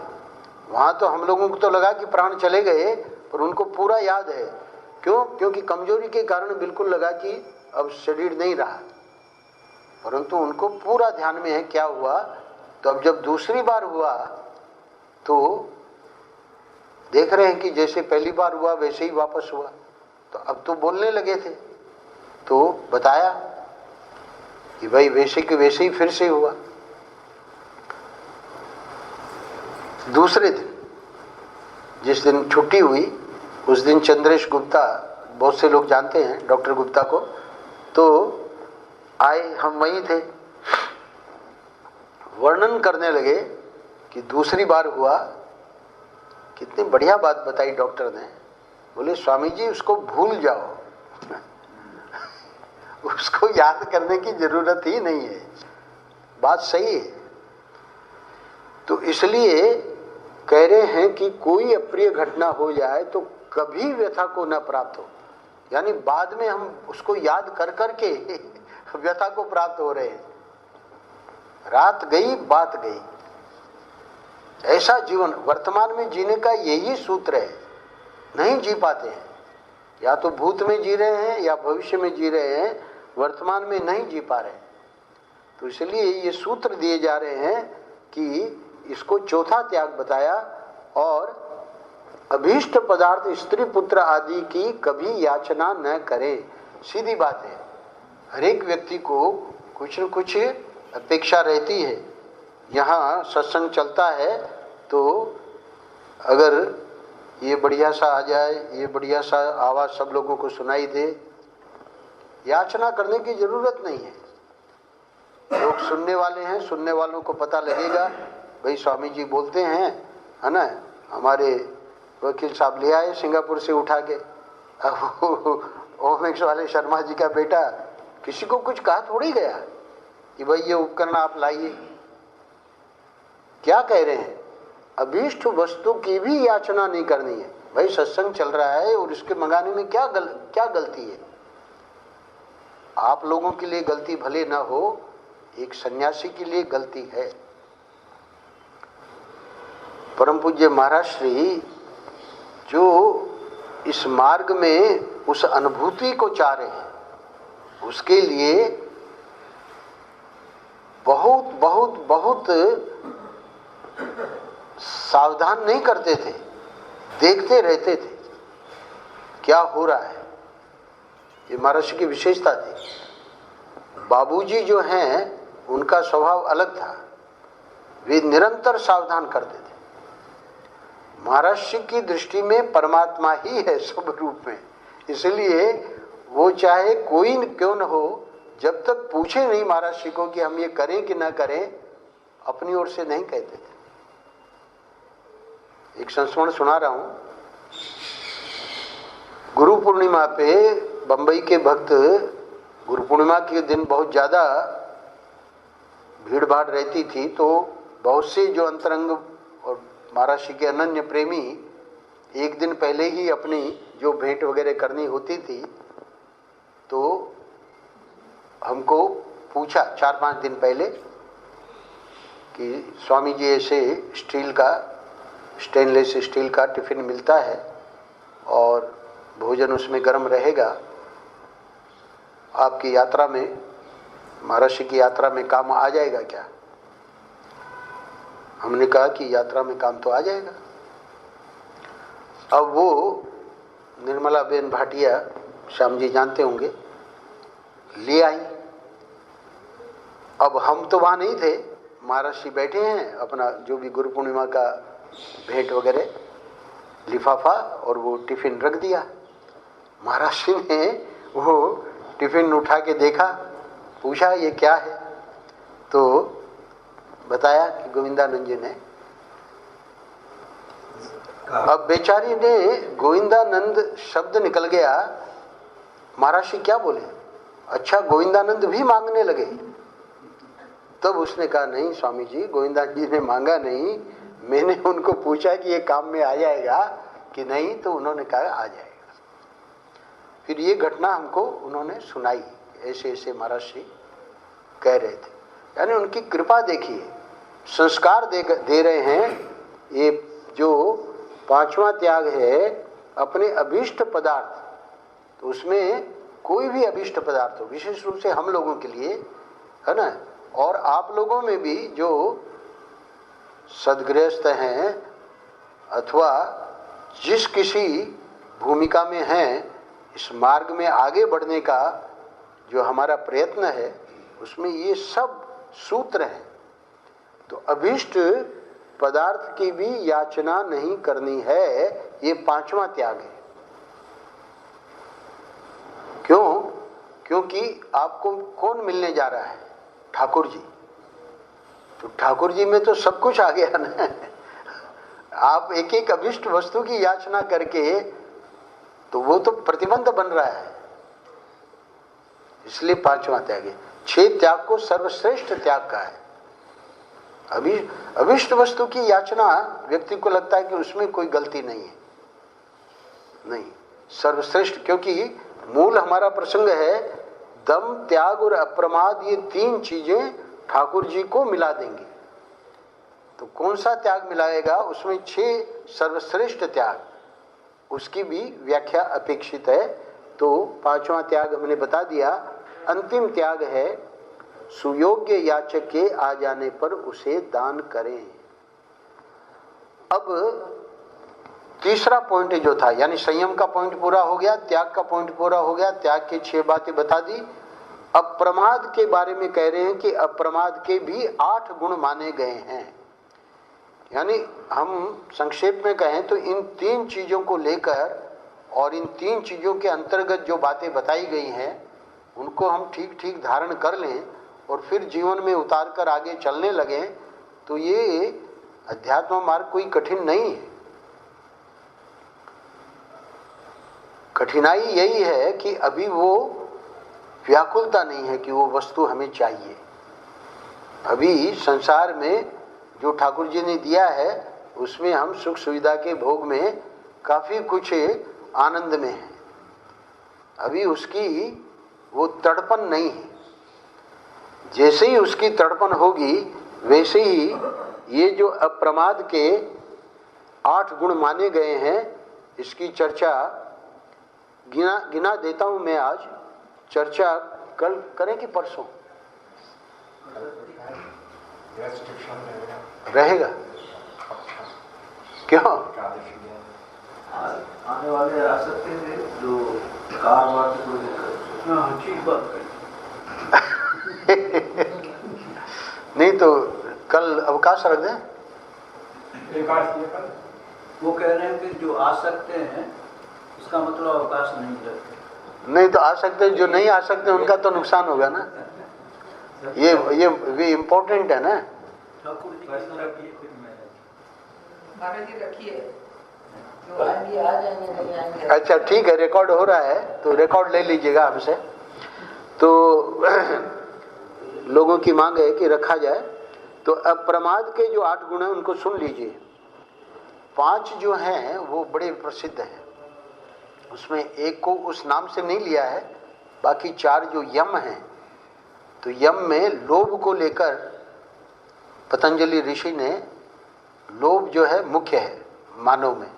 वहां तो हम लोगों को तो लगा कि प्राण चले गए, पर उनको पूरा याद है। क्यों? क्योंकि कमजोरी के कारण बिल्कुल लगा कि अब शरीर नहीं रहा, परंतु उनको पूरा ध्यान में है क्या हुआ। तो अब जब दूसरी बार हुआ तो देख रहे हैं कि जैसे पहली बार हुआ वैसे ही वापस हुआ। तो अब तो बोलने लगे थे, तो बताया कि भाई वैसे के वैसे ही फिर से हुआ। दूसरे दिन जिस दिन छुट्टी हुई उस दिन चंद्रेश गुप्ता, बहुत से लोग जानते हैं डॉक्टर गुप्ता को, तो आए, हम वहीं थे। वर्णन करने लगे कि दूसरी बार हुआ। कितनी बढ़िया बात बताई डॉक्टर ने। बोले स्वामी जी उसको भूल जाओ उसको याद करने की जरूरत ही नहीं है। बात सही है। तो इसलिए कह रहे हैं कि कोई अप्रिय घटना हो जाए तो कभी व्यथा को न प्राप्त हो, यानी बाद में हम उसको याद कर करके व्यथा को प्राप्त हो रहे हैं। रात गई बात गई, ऐसा जीवन वर्तमान में जीने का यही सूत्र है। नहीं जी पाते हैं, या तो भूत में जी रहे हैं या भविष्य में जी रहे हैं, वर्तमान में नहीं जी पा रहे। तो इसलिए ये सूत्र दिए जा रहे हैं कि इसको चौथा त्याग बताया, और अभीष्ट पदार्थ स्त्री पुत्र आदि की कभी याचना न करे। सीधी बात है, हर एक व्यक्ति को कुछ न कुछ अपेक्षा रहती है। यहाँ सत्संग चलता है तो अगर ये बढ़िया सा आ जाए, ये बढ़िया सा आवाज सब लोगों को सुनाई दे, याचना करने की जरूरत नहीं है। लोग सुनने वाले हैं, सुनने वालों को पता लगेगा भाई स्वामी जी बोलते हैं, है ना। हमारे वकील साहब ले आए सिंगापुर से उठा के, ओमेक्स वाले शर्मा जी का बेटा, किसी को कुछ कहा थोड़ी गया कि भाई ये उपकरण आप लाइए। क्या कह रहे हैं? अभीष्ट वस्तु की भी याचना नहीं करनी है। भाई सत्संग चल रहा है और इसके मंगाने में क्या गलती है? आप लोगों के लिए गलती भले ना हो, एक सन्यासी के लिए गलती है। परम पूज्य महाराज श्री जो इस मार्ग में उस अनुभूति को चाह रहे हैं, उसके लिए बहुत बहुत बहुत सावधान नहीं करते थे, देखते रहते थे क्या हो रहा है। ये महाराज की विशेषता थी। बाबूजी जो हैं उनका स्वभाव अलग था, वे निरंतर सावधान करते थे। महाराज की दृष्टि में परमात्मा ही है सब रूप में, इसलिए वो चाहे कोई क्यों न हो, जब तक पूछे नहीं महाराज को कि हम ये करें कि ना करें, अपनी ओर से नहीं कहते थे। एक संस्मरण सुना रहा हूं। गुरु पूर्णिमा पे बंबई के भक्त, गुरु पूर्णिमा के दिन बहुत ज़्यादा भीड़ भाड़ रहती थी, तो बहुत से जो अंतरंग और महाराज श्री के अनन्य प्रेमी एक दिन पहले ही अपनी जो भेंट वगैरह करनी होती थी, तो हमको पूछा 4-5 दिन पहले कि स्वामी जी ऐसे स्टेनलेस स्टील का टिफ़िन मिलता है और भोजन उसमें गर्म रहेगा, आपकी यात्रा में, महर्षि की यात्रा में काम आ जाएगा क्या? हमने कहा कि यात्रा में काम तो आ जाएगा। अब वो निर्मला बेन भाटिया, श्याम जी जानते होंगे, ले आई। अब हम तो वहाँ नहीं थे, महर्षि बैठे हैं, अपना जो भी गुरु पूर्णिमा का भेंट वगैरह लिफाफा और वो टिफ़िन रख दिया। महर्षि ने वो टिफ़िन उठा के देखा, पूछा ये क्या है, तो बताया कि गोविंदानंद जी ने। अब बेचारी ने गोविंदानंद शब्द निकल गया, महर्षि क्या बोले? अच्छा, गोविंदानंद भी मांगने लगे। तब उसने कहा नहीं स्वामी जी, गोविंदानंद जी ने मांगा नहीं, मैंने उनको पूछा कि ये काम में आ जाएगा कि नहीं, तो उन्होंने कहा आ जाएगा। फिर ये घटना हमको उन्होंने सुनाई, ऐसे ऐसे महर्षि कह रहे थे। यानी उनकी कृपा देखिए, संस्कार दे रहे हैं। ये जो 5वां त्याग है अपने अभीष्ट पदार्थ, तो उसमें कोई भी अभीष्ट पदार्थ हो, विशेष रूप से हम लोगों के लिए, है ना, और आप लोगों में भी जो सदगृहस्थ हैं अथवा जिस किसी भूमिका में हैं, इस मार्ग में आगे बढ़ने का जो हमारा प्रयत्न है, उसमें ये सब सूत्र हैं। तो अभीष्ट पदार्थ की भी याचना नहीं करनी है, ये 5वां त्याग है। क्यों? क्योंकि आपको कौन मिलने जा रहा है? ठाकुर जी। तो ठाकुर जी में तो सब कुछ आ गया ना। आप एक एक अभिष्ट वस्तु की याचना करके, तो वो तो प्रतिबंध बन रहा है। इसलिए 5वां त्याग है। 6 त्याग को सर्वश्रेष्ठ त्याग का है। अभिष्ट वस्तु की याचना व्यक्ति को लगता है कि उसमें कोई गलती नहीं है, नहीं, सर्वश्रेष्ठ, क्योंकि मूल हमारा प्रसंग है दम, त्याग और अप्रमाद, ये 3 चीजें ठाकुर जी को मिला देंगे। तो कौन सा त्याग मिलाएगा? उसमें 6 सर्वश्रेष्ठ त्याग, उसकी भी व्याख्या अपेक्षित है। तो 5वां त्याग हमने बता दिया। अंतिम त्याग है सुयोग्य याचक के आ जाने पर उसे दान करें। अब तीसरा पॉइंट जो था, यानी संयम का पॉइंट पूरा हो गया, त्याग का पॉइंट पूरा हो गया, त्याग की 6 बातें बता दी। अब प्रमाद के बारे में कह रहे हैं कि अप्रमाद के भी 8 गुण माने गए हैं। यानी हम संक्षेप में कहें तो इन 3 चीजों को लेकर और इन 3 चीजों के अंतर्गत जो बातें बताई गई हैं, उनको हम ठीक ठीक धारण कर लें और फिर जीवन में उतार कर आगे चलने लगें, तो ये अध्यात्म मार्ग कोई कठिन नहीं है। कठिनाई यही है कि अभी वो व्याकुलता नहीं है कि वो वस्तु हमें चाहिए। अभी संसार में जो ठाकुर जी ने दिया है, उसमें हम सुख सुविधा के भोग में काफी कुछ आनंद में है। अभी उसकी वो तड़पन नहीं है। जैसे ही उसकी तड़पन होगी, वैसे ही ये जो अप्रमाद के 8 गुण माने गए हैं, इसकी चर्चा गिना देता हूं मैं। आज चर्चा कल करें कि परसों रहेगा? क्यों? आने वाले आ सकते हैं जो कार ठीक बात नहीं तो कल अवकाश रख दें। वो कह रहे हैं कि जो आ सकते हैं उसका मतलब अवकाश नहीं रखते। नहीं तो आ सकते हैं, जो नहीं आ सकते उनका तो नुकसान होगा ना। ये इम्पोर्टेंट है ना। ठाकुर जी रखिए जो आएंगे, आ जाएंगे, नहीं आएंगे। अच्छा ठीक है, रिकॉर्ड हो रहा है तो रिकॉर्ड ले लीजिएगा हमसे। तो लोगों की मांग है कि रखा जाए। तो अप्रमाद के जो 8 गुण हैं उनको सुन लीजिए। 5 जो हैं वो बड़े प्रसिद्ध हैं, उसमें एक को उस नाम से नहीं लिया है, बाकी 4 जो यम हैं, तो यम में लोभ को लेकर पतंजलि ऋषि ने, लोभ जो है मुख्य है मानव में,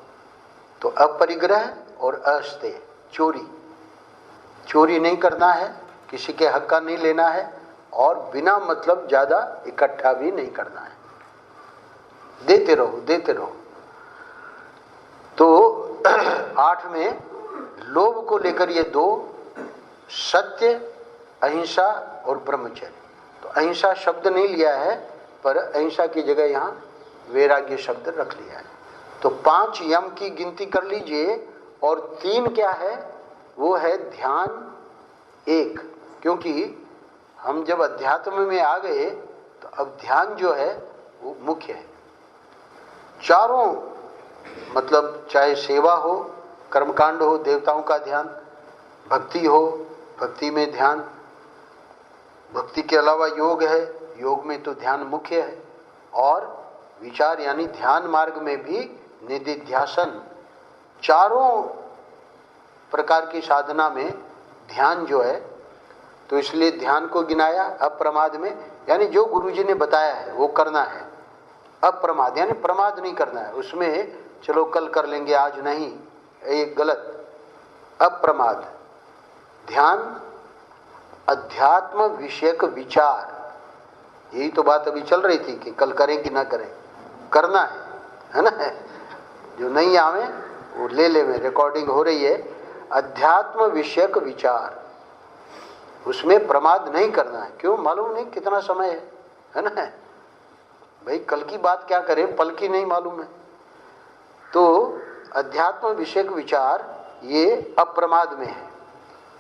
तो अपरिग्रह और अस्तेय, चोरी नहीं करना है, किसी के हक का नहीं लेना है, और बिना मतलब ज्यादा इकट्ठा भी नहीं करना है, देते रहो। तो 8 में लोभ को लेकर ये 2, सत्य, अहिंसा और ब्रह्मचर्य। तो अहिंसा शब्द नहीं लिया है, पर अहिंसा की जगह यहाँ वैराग्य शब्द रख लिया है। तो 5 यम की गिनती कर लीजिए, और 3 क्या है, वो है ध्यान 1, क्योंकि हम जब अध्यात्म में आ गए तो अब ध्यान जो है वो मुख्य है। चारों मतलब चाहे सेवा हो, कर्मकांड हो, देवताओं का ध्यान, भक्ति हो, भक्ति में ध्यान, भक्ति के अलावा योग है, योग में तो ध्यान मुख्य है, और विचार यानी ध्यान मार्ग में भी निधिध्यासन, चारों प्रकार की साधना में ध्यान जो है, तो इसलिए ध्यान को गिनाया अप्रमाद में, यानी जो गुरुजी ने बताया है वो करना है। अप्रमाद यानी प्रमाद नहीं करना है, उसमें चलो कल कर लेंगे आज नहीं, ये गलत। अप्रमाद ध्यान, अध्यात्म विषयक विचार, यही तो बात अभी चल रही थी कि कल करें कि ना करें, करना है ना। जो नहीं आवे वो ले ले, में रिकॉर्डिंग हो रही है। अध्यात्म विषयक विचार, उसमें प्रमाद नहीं करना है। क्यों, मालूम नहीं कितना समय है ना भाई, कल की बात क्या करें, पल की नहीं मालूम है। तो अध्यात्म विषयक विचार ये अप्रमाद में है।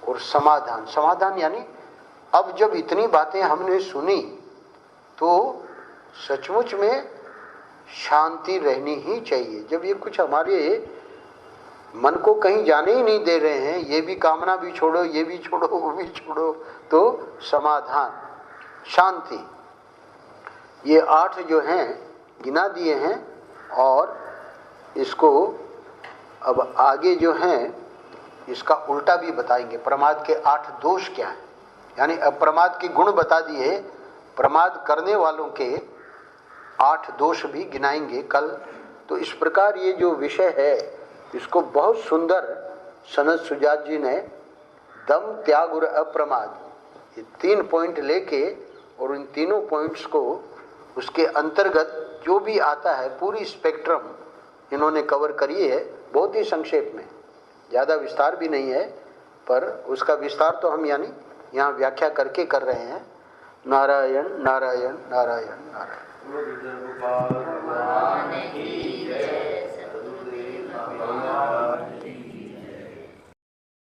और समाधान यानी अब जब इतनी बातें हमने सुनी तो सचमुच में शांति रहनी ही चाहिए। जब ये कुछ हमारे मन को कहीं जाने ही नहीं दे रहे हैं, ये भी कामना भी छोड़ो, ये भी छोड़ो, वो भी छोड़ो, तो समाधान, शांति, ये 8 जो हैं गिना दिए हैं। और इसको अब आगे जो हैं इसका उल्टा भी बताएंगे, प्रमाद के 8 दोष क्या हैं, यानी अप्रमाद के गुण बता दिए, प्रमाद करने वालों के 8 दोष भी गिनाएंगे कल। तो इस प्रकार ये जो विषय है इसको बहुत सुंदर सनत सुजात जी ने दम, त्याग और अप्रमाद, ये 3 पॉइंट लेके, और इन तीनों पॉइंट्स को उसके अंतर्गत जो भी आता है पूरी स्पेक्ट्रम इन्होंने कवर करी है, बहुत ही संक्षेप में, ज़्यादा विस्तार भी नहीं है, पर उसका विस्तार तो हम यानी यहाँ व्याख्या करके कर रहे हैं। नारायण नारायण नारायण नारायण।